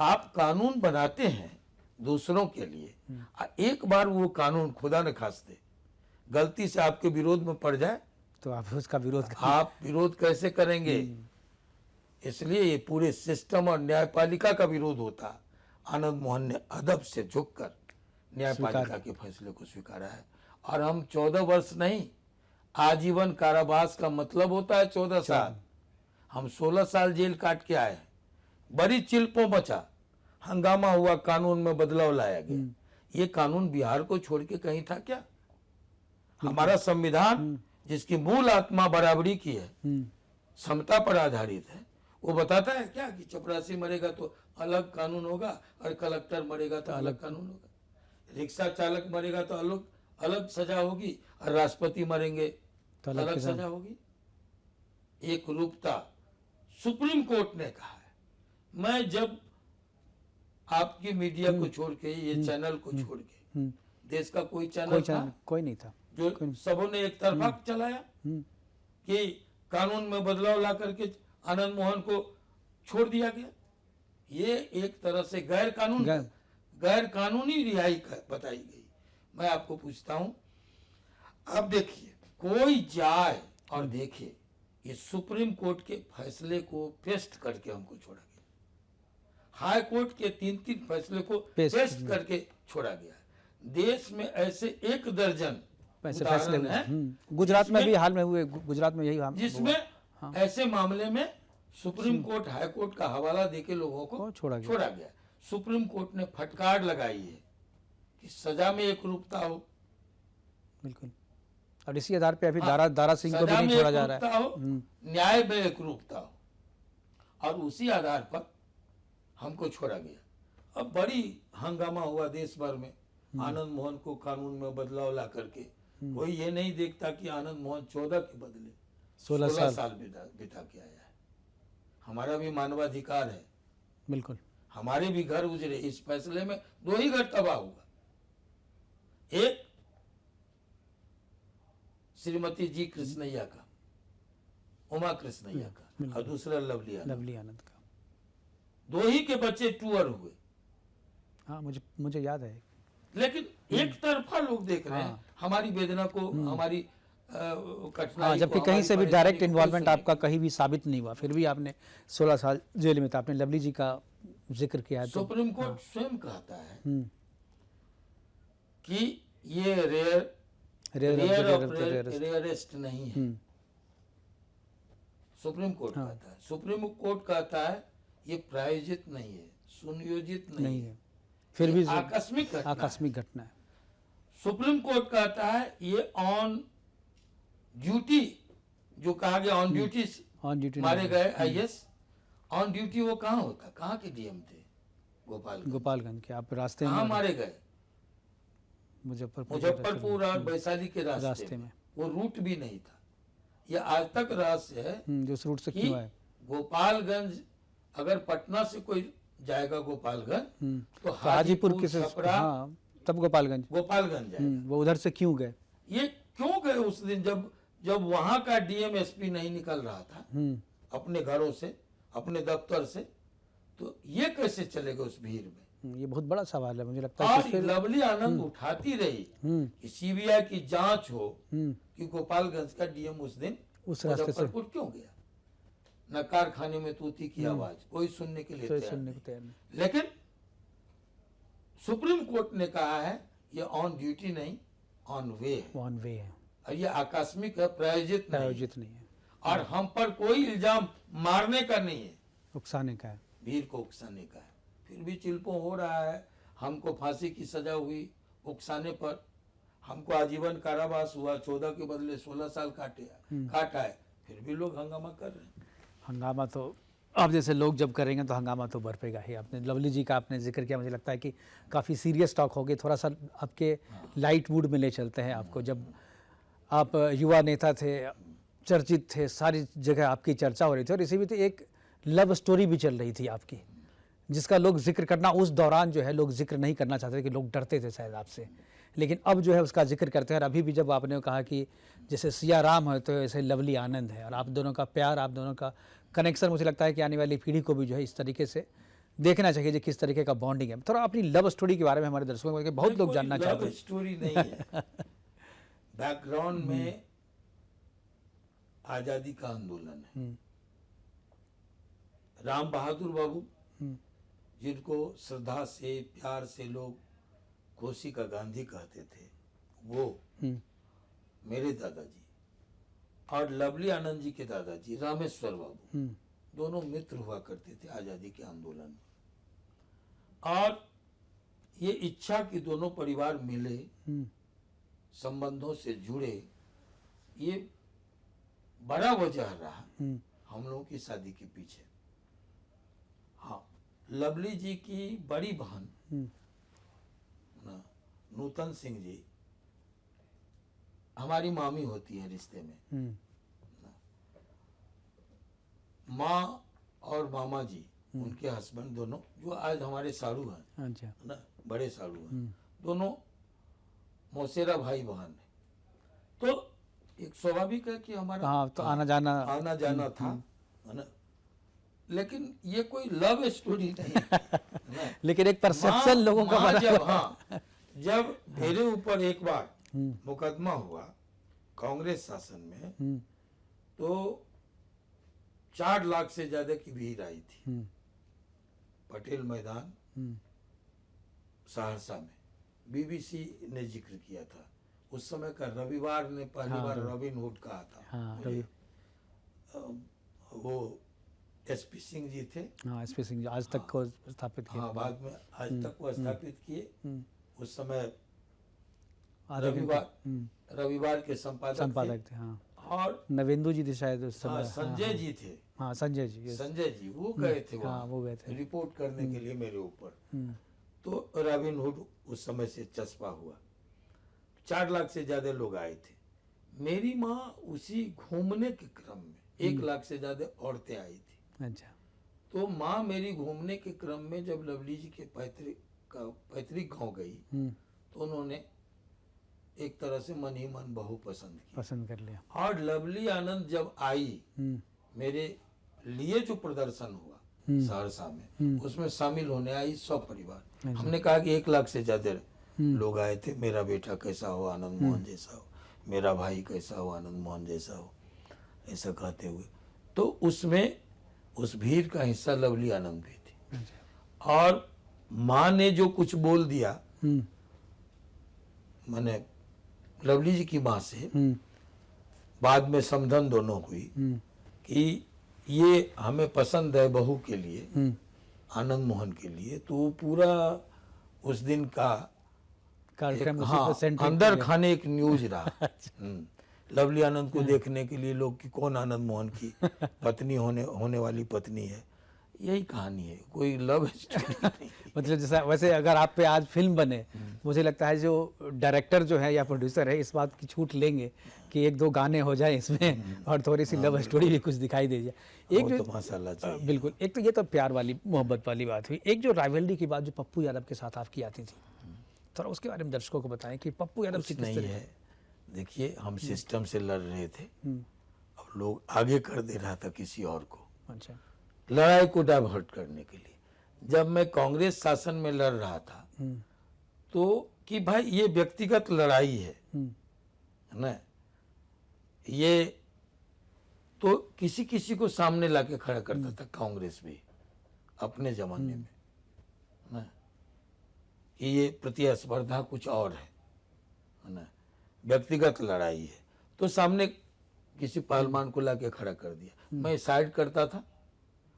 आप कानून बनाते हैं दूसरों के लिए, एक बार वो कानून खुदा न खास्ते गलती से आपके विरोध में पड़ जाए,
तो आप उसका विरोध
आप विरोध कैसे करेंगे? इसलिए ये पूरे सिस्टम और न्यायपालिका का विरोध होता। आनंद मोहन ने अदब से झुककर न्यायपालिका के फैसले को स्वीकारा है। और हम 14 वर्ष नहीं, आजीवन कारावास का मतलब होता है 14 साल। हम 16 साल जेल काट के आए हैं। बड़ी चिल्पों मचा, हंगामा हुआ, कानून में बदलाव लाया गया। ये कानून बिहार को छोड़ के कहीं था क्या? हमारा संविधान जिसकी मूल आत्मा बराबरी की है, समता पर आधारित है, वो बताता है क्या कि चपरासी मरेगा तो अलग कानून होगा, और कलेक्टर मरेगा तो अलग कानून होगा, रिक्शा चालक मरेगा तो अलग अलग सजा होगी, और राष्ट्रपति मरेंगे तो अलग सजा होगी? एक रूपता सुप्रीम कोर्ट ने कहा है। मैं जब आपकी मीडिया को छोड़ के, ये चैनल को छोड़ के देश का कोई
कोई
चैनल
चैनल
था
कोई नहीं था।
जो सबों ने एक तरफा चलाया कि कानून में बदलाव ला करके आनंद मोहन को छोड़ दिया गया? ये एक तरह से गैर कानूनी रिहाई बताई गई। मैं आपको पूछता हूं, अब देखिए, कोई जाए और देखे, ये सुप्रीम कोर्ट के फैसले को पेस्ट करके हमको छोड़ा गया, हाई कोर्ट के 3-3 फैसले को पेस्ट करके छोड़ा गया। देश में ऐसे 1 दर्जन
ऐसे फैसले
उदाहरण
हुए।
हैं
गुजरात में भी हाल में हुए, गुजरात में यही
जिसमें ऐसे मामले में सुप्रीम कोर्ट हाई कोर्ट का हवाला देके लोगों को
छोड़ा
छोड़ा गया। सुप्रीम कोर्ट ने फटकार लगाई है कि सजा में एकरूपता हो।
बिल्कुल। और इसी आधार पे अभी दारा सिंह को भी नहीं छोड़ा जा रहा है।
न्याय में एकरूपता हो, और उसी आधार पर हमको छोड़ा गया। अब बड़ी हंगामा हुआ देश भर में, आनंद मोहन को कानून में बदलाव ला करके। कोई ये नहीं देखता कि आनंद मोहन 14 के बदले 16 साल बिता के आया है। हमारा भी मानवाधिकार है,
बिल्कुल।
हमारे भी घर उजड़े। इस फैसले में 2 ही घर तबाह हुआ, एक श्रीमती जी कृष्णैया का, उमा कृष्णैया का, और दूसरा लवली
आनंद का।
2 ही के बच्चे टूअर हुए।
हाँ, मुझे याद है।
लेकिन एक तरफा लोग देख रहे हैं हमारी वेदना को, हमारी कठिनाई
जबकि
को,
कहीं से भी
हमारी
डायरेक्ट
परेशानी को
इन्वॉल्वमेंट
कोई
आपका कहीं भी साबित नहीं हुआ, फिर भी आपने 16 साल जेल में था। आपने लवली जी का जिक्र किया है तो
सुप्रीम कोर्ट स्वयं कहता है कि ये रेयरेस्ट नहीं है। सुप्रीम कोर्ट कहता है, सुप्रीम कोर्ट कहता है ये प्रायोजित नहीं है, सुनियोजित नहीं है,
फिर भी
आकस्मिक
घटना है।
सुप्रीम कोर्ट कहता है ये ऑन ड्यूटी, जो कहा गया ऑन ड्यूटी मारे गए आईएएस, ऑन ड्यूटी वो कहाँ होता, कहाँ के डीएम थे?
गोपालगंज के। आप रास्ते में
कहाँ मारे गए?
मुजफ्फरपुर
और वैशाली के रास्ते में। वो रूट भी नहीं था। ये आज तक रहस्य है
जो उस रूट से क्यों आए।
गोपालगंज, अगर पटना से कोई जाएगा गोपालगंज तो
हाजीपुर के तब गोपालगंज
जाएगा।
वो उधर से क्यों गए?
ये क्यों गए उस दिन जब वहां का डीएम एसपी नहीं निकल रहा था अपने घरों से, अपने दफ्तर से, तो ये कैसे चले गए उस भीड़ में?
ये बहुत बड़ा सवाल है। मुझे लगता है
और लवली आनंद उठाती रही कि सीबीआई की जांच हो कि गोपालगंज का डीएम उस दिन मुजफ्फरपुर क्यों गया। न कारखाने में तूती की आवाज, कोई सुनने के लिए तैयार नहीं। लेकिन सुप्रीम कोर्ट ने कहा है ये ऑन ड्यूटी नहीं, ऑन वे है, और ये आकस्मिक है, प्रायोजित नहीं है, और हम पर कोई इल्जाम मारने का नहीं है,
उकसाने का है,
भीड़ को उकसाने का है। फिर भी चिल्पो हो रहा है। हमको फांसी की सजा हुई उकसाने पर, हमको आजीवन कारावास हुआ, 14 के बदले 16 साल काटा है, फिर भी लोग हंगामा कर रहे हैं।
हंगामा तो आप जैसे लोग जब करेंगे तो हंगामा तो बरपेगा ही। आपने लवली जी का आपने जिक्र किया, मुझे लगता है कि काफ़ी सीरियस टॉक हो गई। थोड़ा सा आपके लाइट मूड में ले चलते हैं आपको। जब आप युवा नेता थे, चर्चित थे, सारी जगह आपकी चर्चा हो रही थी, और इसी बीच एक लव स्टोरी भी चल रही थी आपकी, जिसका लोग जिक्र करना उस दौरान जो है लोग जिक्र नहीं करना चाहते कि लोग डरते थे शायद आपसे, लेकिन अब जो है उसका जिक्र करते हैं। और अभी भी जब आपने कहा कि जैसे सिया राम है तो ऐसे लवली आनंद है, और आप दोनों का प्यार, आप दोनों का कनेक्शन, मुझे लगता है कि आने वाली पीढ़ी को भी जो है इस तरीके से देखना चाहिए कि किस तरीके का बॉन्डिंग है। थोड़ा अपनी लव स्टोरी के बारे में हमारे दर्शकों को बहुत लोग जानना चाहते हैं।
लव स्टोरी नहीं है। बैकग्राउंड में आजादी का आंदोलन है। राम बहादुर बाबू, जिनको श्रद्धा से, प्यार से लोग कोसी का गांधी कहते थे, वो मेरे दादाजी, और लवली आनंद जी के दादाजी रामेश्वर बाबू, दोनों मित्र हुआ करते थे आजादी के आंदोलन में। और ये इच्छा कि दोनों परिवार मिले, संबंधों से जुड़े, ये बड़ा वजह रहा हम लोगों की शादी के पीछे। हाँ, लवली जी की बड़ी बहन नूतन सिंह जी हमारी मामी होती है रिश्ते में। माँ और मामा जी, उनके हस्बैंड दोनों, जो आज हमारे साड़ू हैं ना, बड़े साड़ू हैं, दोनों मौसेरा भाई बहन है, तो एक स्वाभाविक है कि हमारा
हाँ, तो आना जाना
आना जाना था, है ना। लेकिन ये कोई लव स्टोरी नहीं है ना।
लेकिन एक परसेप्शन लोगों का
माँ
बना
जब
हुआ है।
हाँ जब मेरे ऊपर एक बार मुकदमा हुआ कांग्रेस शासन में, तो 4 लाख से ज्यादा की भीड़ आई थी पटेल मैदान सहरसा में। बीबीसी ने जिक्र किया था उस समय का, रविवार ने पहली बार रॉबिन हुड कहा था।
हाँ,
मुझे। वो एसपी सिंह जी थे,
हाँ, एसपी सिंह जी आज तक को स्थापित किया।
हाँ बाद में आज तक वो स्थापित किए। उस समय
आधे घंटे
रविवार के संपादक
थे। हाँ,
और
नवेंदु जी थे शायद उस
हाँ,
समय।
संजय जी थे,
हाँ, संजय जी, yes।
संजय जी वो गए थे
हाँ, वो गए थे।
रिपोर्ट करने के लिए मेरे ऊपर। तो रॉबिन हुड उस समय से चस्पा हुआ, 4 लाख से ज्यादा लोग आए थे। मेरी माँ उसी घूमने के क्रम में 1 लाख से ज्यादा औरतें आई थी।
अच्छा,
तो माँ मेरी घूमने के क्रम में जब लवली जी के पैतृक गांव गई, तो उन्होंने एक तरह से मन ही मन बहू पसंद
कर लिया।
और लवली आनंद जब आई, मेरे लिए जो प्रदर्शन हुआ सहरसा में, उसमें शामिल होने आई 100 परिवार। हमने कहा कि 1 लाख से ज्यादा लोग आए थे। मेरा बेटा कैसा हो, आनंद मोहन जैसा हो, मेरा भाई कैसा हो, आनंद मोहन जैसा हो, ऐसा कहते हुए। तो उसमें उस भीड़ का हिस्सा लवली आनंद भी थी। और माँ ने जो कुछ बोल दिया, मैंने लवली जी की माँ से बाद में समझन दोनों हुई कि ये हमें पसंद है बहू के लिए, आनंद मोहन के लिए। तो वो पूरा उस दिन का
कार्यक्रम
हाँ, अंदर खाने एक न्यूज रहा। लवली आनंद को देखने के लिए लोग कि कौन आनंद मोहन की पत्नी होने वाली पत्नी है। यही कहानी है, कोई लव स्टोरी नहीं।
मतलब जैसा वैसे अगर आप पे आज फिल्म बने, मुझे लगता है जो डायरेक्टर जो है या प्रोड्यूसर है इस बात की छूट लेंगे कि 1-2 गाने हो जाए इसमें और थोड़ी सी लव स्टोरी भी कुछ दिखाई दे जाए। एक जो
तो माशाल्लाह चाहिए।
बिल्कुल, एक तो ये तो प्यार वाली मोहब्बत वाली बात हुई। एक जो राइवलरी की बात जो पप्पू यादव के साथ आपकी आती थी, थोड़ा उसके बारे में दर्शकों को बताएं कि पप्पू यादव
कुछ नहीं है। देखिए, हम सिस्टम से लड़ रहे थे और लोग आगे कर दे रहा था किसी और को,
अच्छा,
लड़ाई को डाइवर्ट करने के लिए। जब मैं कांग्रेस शासन में लड़ रहा था, तो कि भाई ये व्यक्तिगत लड़ाई है ना, ये तो किसी किसी को सामने लाके खड़ा करता था कांग्रेस भी अपने जमाने में ना, कि ये प्रतिस्पर्धा कुछ और है ना, व्यक्तिगत लड़ाई है। तो सामने किसी पहलवान को लाके खड़ा कर दिया, मैं साइड करता था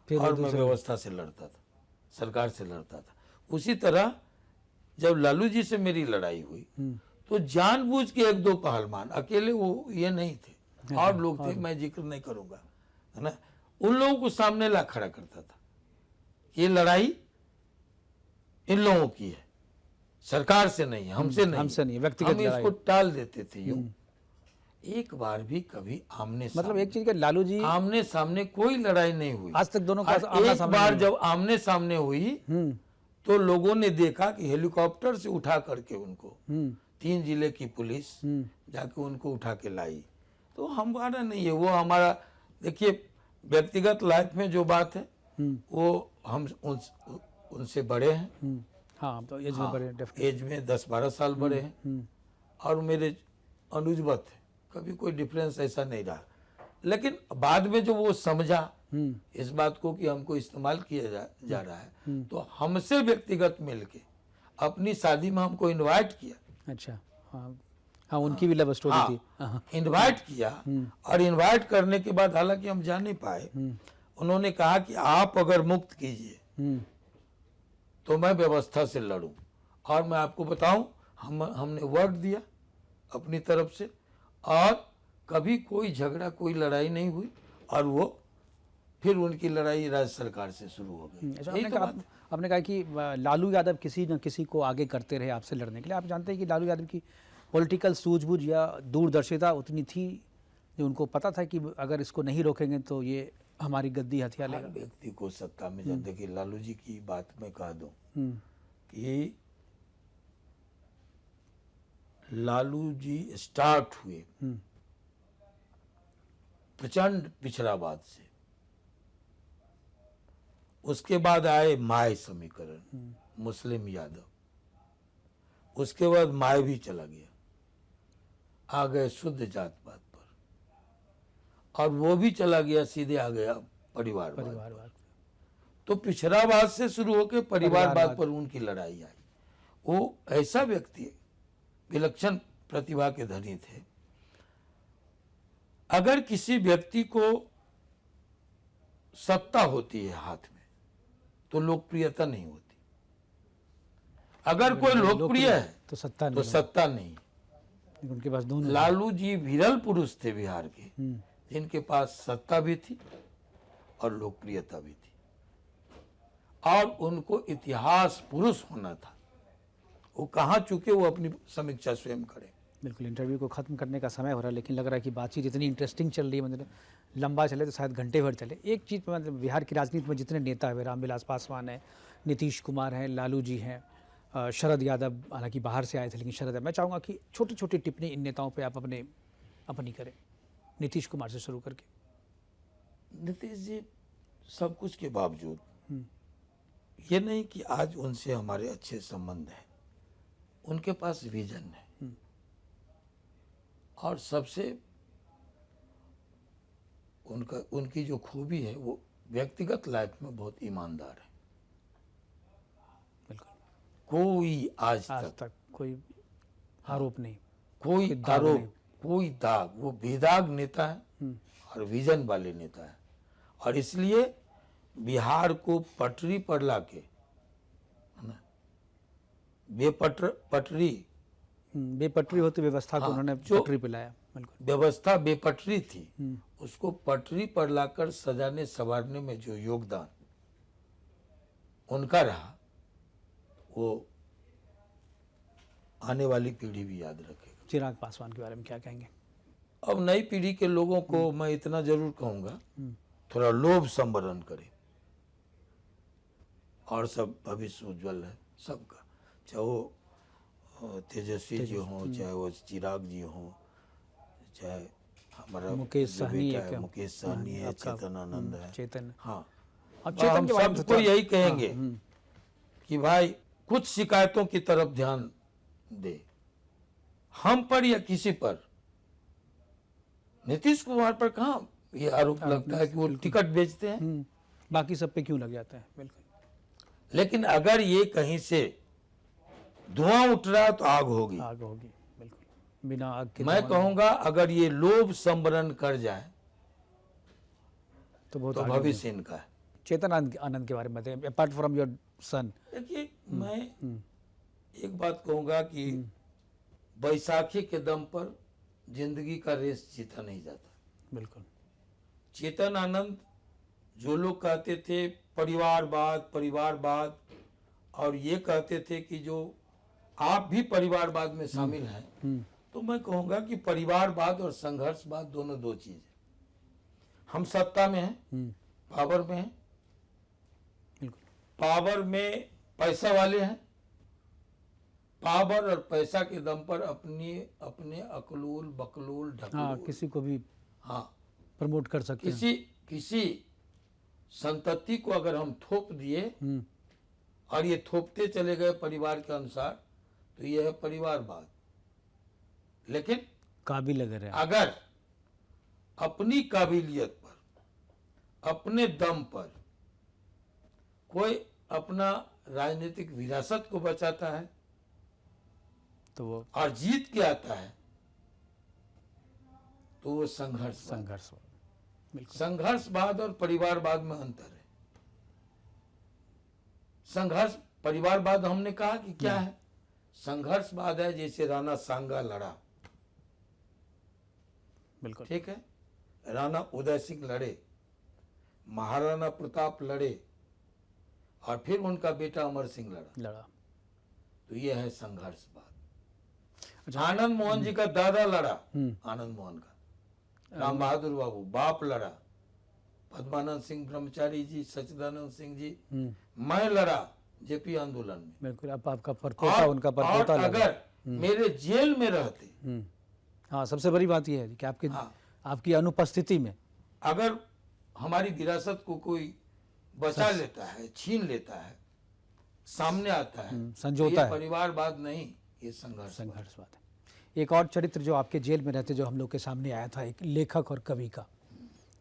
और मैं व्यवस्था से लड़ता था, सरकार से लड़ता था। उसी तरह जब लालू जी से मेरी लड़ाई हुई, तो जानबूझ के 1-2 पहलवान, अकेले वो ये नहीं थे, और लोग थे, मैं जिक्र नहीं करूंगा, है ना, उन लोगों को सामने ला खड़ा करता था। ये लड़ाई इन लोगों की है, सरकार से नहीं है, हमसे नहीं,
व्यक्तिगत
हम इसको टाल देते थे यूं। एक बार भी कभी
मतलब एक चीज के लालू जी
आमने सामने कोई लड़ाई नहीं हुई
आज तक दोनों का
और एक बार जब आमने सामने हुई, तो लोगों ने देखा कि हेलीकॉप्टर से उठा करके उनको 3 जिले की पुलिस जाके उनको उठा के लाई। तो हमारा नहीं है वो, हमारा देखिए व्यक्तिगत लाइफ में जो बात है वो हम उनसे बड़े हैं।
हाँ, तो एज में बड़े,
एज में 10-12 साल बड़े हैं और मेरे अनुजवत है, कभी कोई डिफरेंस ऐसा नहीं रहा। लेकिन बाद में जो वो समझा इस बात को कि हमको इस्तेमाल किया जा रहा है, तो हमसे व्यक्तिगत मिलके अपनी शादी में हमको इनवाइट किया।
अच्छा, हाँ, हाँ, उनकी भी लव स्टोरी थी।
इनवाइट किया और इनवाइट करने के बाद, हालांकि हम जा नहीं पाए, उन्होंने कहा कि आप अगर मुक्त कीजिए तो मैं व्यवस्था से लड़ूं। और मैं आपको बताऊं, हमने वर्ड दिया अपनी तरफ से, और कभी कोई झगड़ा कोई लड़ाई नहीं हुई, और वो फिर उनकी लड़ाई राज्य सरकार से शुरू हो गई।
अच्छा, आपने कहा कि लालू यादव किसी न किसी को आगे करते रहे आपसे लड़ने के लिए। आप जानते हैं कि लालू यादव की पॉलिटिकल सूझबूझ या दूरदर्शिता उतनी थी जो उनको पता था कि अगर इसको नहीं रोकेंगे तो ये हमारी गद्दी हथिया लेगा।
हर व्यक्ति को सत्ता में जब देखिए, लालू जी की बात मैं कह दूं कि लालू जी स्टार्ट हुए प्रचंड पिछड़ावाद से। उसके बाद आए माय समीकरण, मुस्लिम यादव, उसके बाद माय भी चला गया, आ गए शुद्ध जात पात पर, और वो भी चला गया, सीधे आ गया परिवारवाद।
परिवारवाद।
तो पिछड़ावाद से शुरू होकर परिवारवाद पर उनकी लड़ाई आई। वो ऐसा व्यक्ति विलक्षण प्रतिभा के धनी थे। अगर किसी व्यक्ति को सत्ता होती है हाथ में तो लोकप्रियता नहीं होती। अगर कोई लोकप्रिय है
तो सत्ता
तो
नहीं।
सत्ता नहीं।
उनके पास दोनों।
लालू जी विरल पुरुष थे बिहार के, जिनके पास सत्ता भी थी और लोकप्रियता भी थी, और उनको इतिहास पुरुष होना था। वो कहाँ चुके वो अपनी समीक्षा स्वयं करें।
बिल्कुल, इंटरव्यू को ख़त्म करने का समय हो रहा है, लेकिन लग रहा है कि बातचीत इतनी इंटरेस्टिंग चल रही है, मतलब लंबा चले तो शायद घंटे भर चले। एक चीज़ पर मतलब बिहार की राजनीति में जितने नेता हैं, रामविलास पासवान है, नीतीश कुमार हैं, लालू जी हैं, शरद यादव, हालांकि बाहर से आए थे लेकिन शरद यादव, मैं चाहूँगा कि छोटी छोटी टिप्पणी इन नेताओं पर आप अपनी करें। नीतीश कुमार से शुरू करके।
नीतीश जी सब कुछ के बावजूद ये नहीं कि आज उनसे हमारे अच्छे संबंध हैं, उनके पास विजन है, और सबसे उनकी जो खूबी है वो व्यक्तिगत लाइफ में बहुत ईमानदार है।
बिल्कुल,
कोई आज
तक कोई आरोप नहीं,
कोई
दाग
आरोप,
नहीं।
कोई दाग। वो बेदाग नेता है और विजन वाले नेता है, और इसलिए बिहार को पटरी पर लाके, है ना,
बेपटरी होती व्यवस्था को उन्होंने पटरी पे लाया। बिल्कुल,
व्यवस्था बेपटरी थी, उसको पटरी पर लाकर सजाने संवारने में जो योगदान उनका रहा, वो आने वाली पीढ़ी भी याद रखेगा।
चिराग पासवान के बारे में क्या कहेंगे?
अब नई पीढ़ी के लोगों को मैं इतना जरूर कहूंगा, थोड़ा लोभ संवरण करें, और सब भविष्य उज्जवल है सबका, चाहे वो तेजस्वी जी हों, चाहे वो चिराग जी हों, चाहे हमारा
मुकेश
जो
सहनी
बेटा
है,
है मुकेश सहनी है, चेतन आनंद है,
चेतन।
हाँ,
अब
हम
चेतन के बारे में
सबको यही कहेंगे कि भाई कुछ शिकायतों की तरफ ध्यान दे, हम पर या किसी पर। नीतीश कुमार पर कहाँ ये आरोप लगता है कि वो टिकट बेचते हैं,
बाकी सब पे क्यों लग जाता है? बिल्कुल,
लेकिन अगर ये कहीं से धुआं उठ रहा है तो आग होगी।
आग होगी। बिल्कुल, बिना आग के
मैं कहूंगा अगर ये लोभ संवरण कर जाए
तो बहुत
तो
आगे
भविष्य इनका है।
चेतन आनंद के बारे में बताइए, अपार्ट फ्रॉम योर सन।
देखिए, मैं एक बात कहूंगा कि बैसाखी के दम पर जिंदगी का रेस जीता नहीं जाता।
बिल्कुल,
चेतन आनंद, जो लोग कहते थे परिवारवाद, और ये कहते थे कि जो आप भी परिवारवाद में शामिल हैं, तो मैं कहूंगा कि परिवारवाद और संघर्षवाद दोनों दो चीज है। हम सत्ता में हैं, पावर में हैं,
बिल्कुल,
पावर में पैसा वाले हैं, पावर और पैसा के दम पर अपने अकलूल बकलूल ढकलूल,
हाँ, किसी को भी
हाँ,
प्रमोट कर सकते हैं।
किसी संतति को अगर हम थोप दिए और ये थोपते चले गए परिवार के अनुसार, तो यह है परिवारवाद। लेकिन
काबिल
अगर अपनी काबिलियत पर, अपने दम पर कोई अपना राजनीतिक विरासत को बचाता है
तो वो
और जीत के आता है, तो वो संघर्षवाद।
बिल्कुल,
संघर्षवाद और परिवारवाद में अंतर है। संघर्ष, परिवारवाद हमने कहा कि क्या है, संघर्षवाद है जैसे राणा सांगा लड़ा,
बिल्कुल,
ठीक है, राणा उदय सिंह लड़े, महाराणा प्रताप लड़े, और फिर उनका बेटा अमर सिंह लड़ा, तो यह है संघर्षवाद। आनंद मोहन जी का दादा लड़ा, आनंद मोहन का, राम बहादुर बाबू बाप लड़ा, पद्मानंद सिंह ब्रह्मचारी जी, सच्चिदानंद सिंह जी, मैं लड़ा जेपी आंदोलन में।
बिल्कुल, अब आपका परपोता, उनका परपोता
और अगर मेरे जेल में रहते,
हाँ, सबसे बड़ी बात यह है कि आपकी
हाँ,
आपकी अनुपस्थिति में
अगर हमारी विरासत को कोई बचा लेता है, छीन लेता है, सामने आता है, तो
संजोता
ये
है।
परिवारवाद नहीं, ये संघर्ष।
संघर्षवाद है। एक और चरित्र जो आपके जेल में रहते, जो हम लोग के सामने आया था, एक लेखक और कवि का।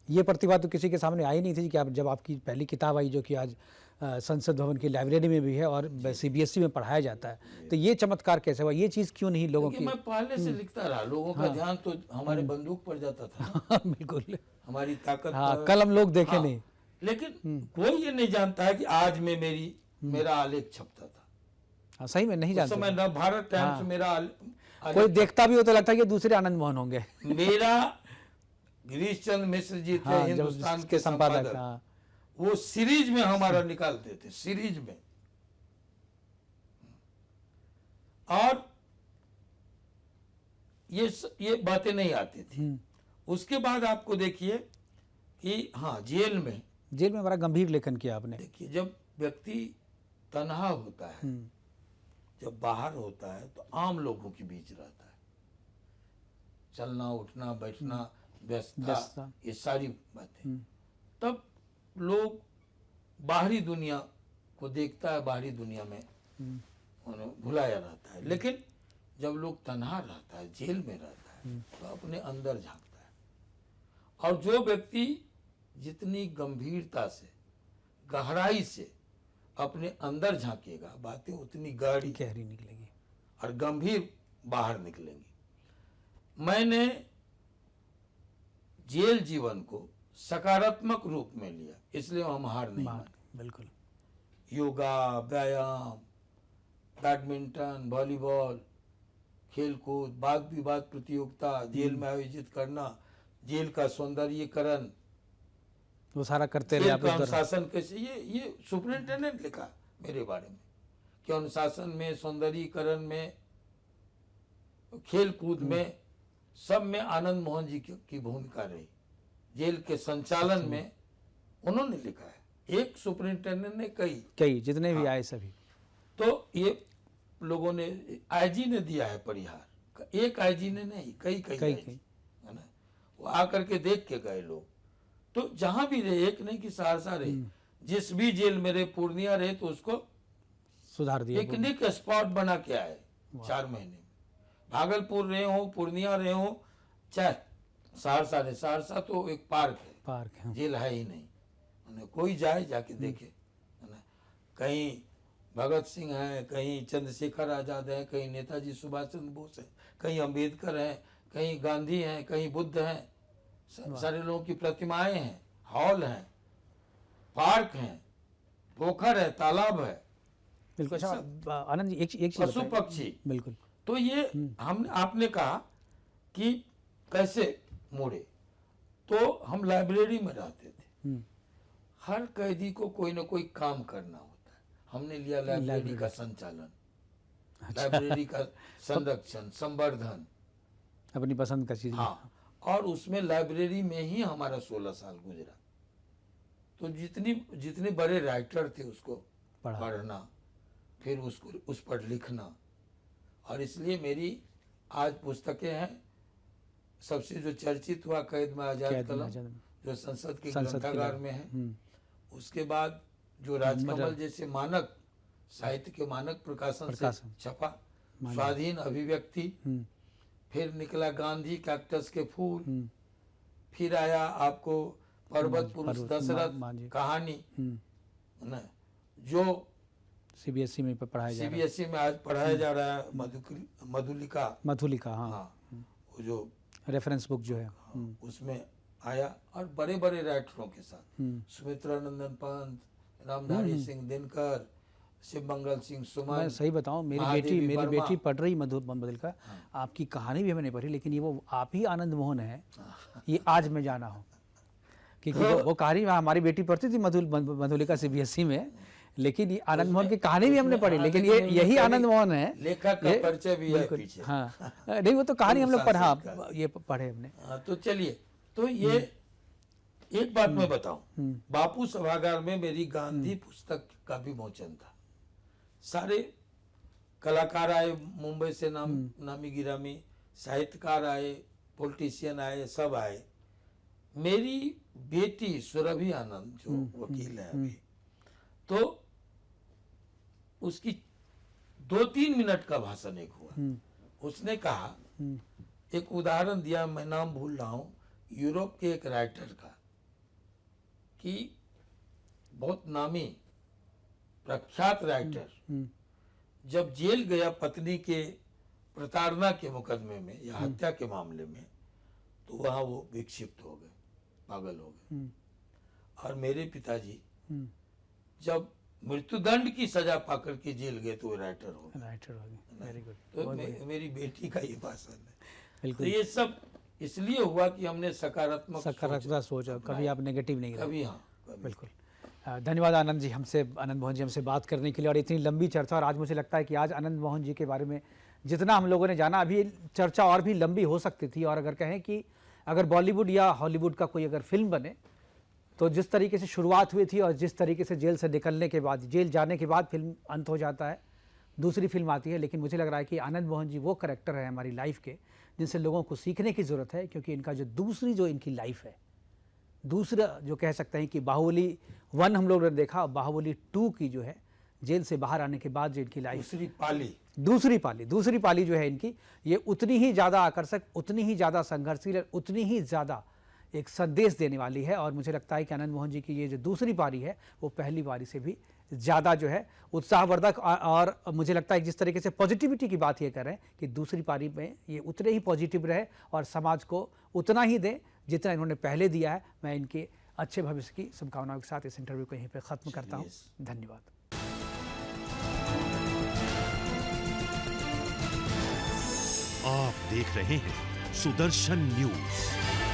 ये प्रतिभा तो किसी के सामने आई नहीं थी कि आप, जब आपकी पहली किताब आई, जो कि आज संसद भवन की लाइब्रेरी में भी है और सीबीएसई में पढ़ाया जाता है, तो ये चमत्कार कैसे हुआ? ये चीज़ क्यों नहीं लोगों की?
मैं पहले से लिखता रहा, लोगों का ध्यान तो हमारे बंदूक पर जाता था,
बिल्कुल,
हमारी ताकत
हाँ,
पर।
कलम लोग देखे
हाँ,
नहीं।
लेकिन कोई ये नहीं जानता है कि आज में मेरा आलेख छपता था।
हाँ, सही में नहीं
उस
जानते
समय न भारत टाइम्स
हाँ।
मेरा
कोई देखता भी हो तो लगता है कि दूसरे आनंद मोहन होंगे।
मेरा गिरीश चंद्र मिश्र जी थे,
हाँ,
हिंदुस्तान
जब
के
संपादक,
संपादक,
हाँ,
वो सीरीज में हमारा निकालते थे, सीरीज में। और ये बातें नहीं आती थी। उसके बाद आपको देखिए कि हाँ, जेल में
बड़ा गंभीर लेखन किया आपने।
देखिए, जब व्यक्ति तन्हा होता है, जब बाहर होता है, तो आम लोगों के बीच रहता है, चलना उठना बैठना, व्यस्तता, ये सारी बातें। तब लोग बाहरी दुनिया को देखता है, बाहरी दुनिया में उन्हें भुलाया रहता है। लेकिन जब लोग तन्हा रहता है, जेल में रहता है, तो अपने अंदर झांकता है। और जो व्यक्ति जितनी गंभीरता से, गहराई से अपने अंदर झांकेगा, बातें उतनी गहरी
निकलेगी
और गंभीर बाहर निकलेंगी। मैंने जेल जीवन को सकारात्मक रूप में लिया, इसलिए हम हार नहीं माने।
बिल्कुल।
योगा, व्यायाम, बैडमिंटन, वॉलीबॉल, खेलकूद, वाद विवाद प्रतियोगिता जेल में आयोजित करना, जेल का सौंदर्यीकरण,
वो सारा करते रहे
जेल
आप
का
उस दौरान।
अनुशासन कैसे, ये सुपरिंटेंडेंट लिखा मेरे बारे में कि अनुशासन में, सौंदर्यीकरण में, खेल कूद में, सब में आनंद मोहन जी की भूमिका रही। जेल के संचालन में उन्होंने लिखा है, एक सुपरिंटेंडेंट ने कई
जितने भी आए सभी।
तो ये लोगों ने, आईजी ने दिया है परिहार, एक आईजी ने नहीं, कई आईजी, है ना, वो आकर के देख के गए लोग। तो जहां भी रहे, एक नहीं कि सहरसा रहे, जिस भी जेल में रहे, पूर्णिया रहे, तो उसको
सुधार दिया,
पिकनिक स्पॉट बना के आए 4 महीने में। भागलपुर रहे हो, पूर्णिया रहे हो, चाहे सहरसा रहे, सहरसा तो एक पार्क है, जेल है ही नहीं। कोई जाए, जाके देखे, है ना। कहीं भगत सिंह है, कहीं चंद्रशेखर आजाद है, कहीं नेताजी सुभाष चंद्र बोस है, कहीं अंबेडकर है, कहीं गांधी हैं, कहीं बुद्ध हैं, सारे लोगों की प्रतिमाएं हैं, हॉल हैं, पार्क हैं, पोखर है, तालाब है।
बिल्कुल। अच्छा आनंद जी, एक चीज
पशु पक्षी,
बिल्कुल।
तो ये आपने कहा कि कैसे मुड़े, तो हम लाइब्रेरी में रहते थे। हर कैदी को कोई ना कोई काम करना होता है, हमने लिया लाइब्रेरी का संचालन, लाइब्रेरी का संरक्षण, संवर्धन,
अपनी पसंद का चीज।
हाँ, और उसमें लाइब्रेरी में ही हमारा 16 साल गुजरा। तो जितने बड़े राइटर थे उसको पढ़ना, फिर उसको उस पर लिखना, और इसलिए मेरी आज पुस्तकें हैं। सबसे जो चर्चित हुआ कैद में आजाद कलम, जो संसद के ग्रंथागार में है। उसके बाद जो राजकमल जैसे मानक साहित्य के मानक प्रकाशन से छपा, स्वाधीन अभिव्यक्ति, फिर निकला गांधी कैक्टस के फूल, फिर आया आपको पर्वत पुरुष दशरथ कहानी, ना, जो
सीबीएसई में पढ़ाया जा रहा है।
सीबीएसई में आज पढ़ाया जा रहा है, मधुलिका,
हाँ,
वो जो
रेफरेंस बुक जो है,
उसमें आया, और बड़े बड़े राइटरों के साथ, सुमित्रा नंदन पंत, रामधारी सिंह दिनकर, शिवमंगल सिंह सुमन।
मैं सही बताऊं, मेरी बेटी पढ़ रही मधुलिका, आपकी कहानी भी मैंने पढ़ी, लेकिन ये वो आप ही आनंद मोहन है, ये आज मैं जाना हूँ। क्योंकि वो कहानी हमारी बेटी पढ़ती थी मधुलिका सीबीएसई में, लेकिन ये आनंद मोहन की कहानी भी हमने पढ़ी, लेकिन ये यही आनंद मोहन है।
लेखक का परिचय भी है पीछे।
हाँ, नहीं वो तो कहानी हम लोग पढ़ा, ये पढ़े हमने।
तो चलिए, तो ये एक बात मैं बताऊं, बापू सभागार में मेरी गांधी पुस्तक का भी मोचन था। सारे कलाकार आए मुंबई से, नामी गिरामी साहित्यकार आए, पॉलिटिशियन आए, सब आए। मेरी बेटी सुरभि आनंद जो वकील है अभी, तो उसकी 2-3 मिनट का भाषण एक हुआ। उसने कहा, एक उदाहरण दिया, मैं नाम भूल रहा हूँ, यूरोप के एक राइटर का, कि बहुत नामी प्रख्यात राइटर जब जेल गया पत्नी के प्रताड़ना के मुकदमे में या हत्या के मामले में, तो वहां वो विक्षिप्त हो गए, पागल हो गए। और मेरे पिताजी जब मृत्युदंड की सजा पाकर के जेल गए तो वो राइटर हो गए।
Very good.
तो मेरी बेटी का ये भाषण है। तो
बिल्कुल,
ये सब इसलिए हुआ कि हमने सकारात्मक
सोचा, कभी आप नेगेटिव नहीं
कभी, हाँ कभी।
बिल्कुल। धन्यवाद आनंद जी, आनंद मोहन जी हमसे बात करने के लिए, और इतनी लंबी चर्चा। और आज मुझे लगता है कि आज आनंद मोहन जी के बारे में जितना हम लोगों ने जाना, अभी चर्चा और भी लंबी हो सकती थी। और अगर कहें कि अगर बॉलीवुड या हॉलीवुड का कोई अगर फिल्म बने, तो जिस तरीके से शुरुआत हुई थी और जिस तरीके से जेल से निकलने के बाद, जेल जाने के बाद फिल्म अंत हो जाता है, दूसरी फिल्म आती है। लेकिन मुझे लग रहा है कि आनंद मोहन जी वो करैक्टर है हमारी लाइफ के, जिनसे लोगों को सीखने की ज़रूरत है। क्योंकि इनका जो दूसरी जो इनकी लाइफ है, दूसरा जो कह सकते हैं कि बाहुबली 1 हम लोगों ने देखा, बाहुबली 2 की जो है जेल से बाहर आने के बाद जो इनकी लाइफ, दूसरी पाली जो है इनकी, ये उतनी ही ज़्यादा आकर्षक, उतनी ही ज़्यादा संघर्षशील और उतनी ही ज़्यादा एक संदेश देने वाली है। और मुझे लगता है कि आनंद मोहन जी की ये जो दूसरी पारी है वो पहली पारी से भी ज़्यादा जो है उत्साहवर्धक, और मुझे लगता है जिस तरीके से पॉजिटिविटी की बात ये कर रहे हैं कि दूसरी पारी में ये उतने ही पॉजिटिव रहे और समाज को उतना ही दें जितना इन्होंने पहले दिया है। मैं इनके अच्छे भविष्य की शुभकामनाओं के साथ इस इंटरव्यू को यहीं पर ख़त्म करता हूँ। धन्यवाद।
आप देख रहे हैं सुदर्शन न्यूज।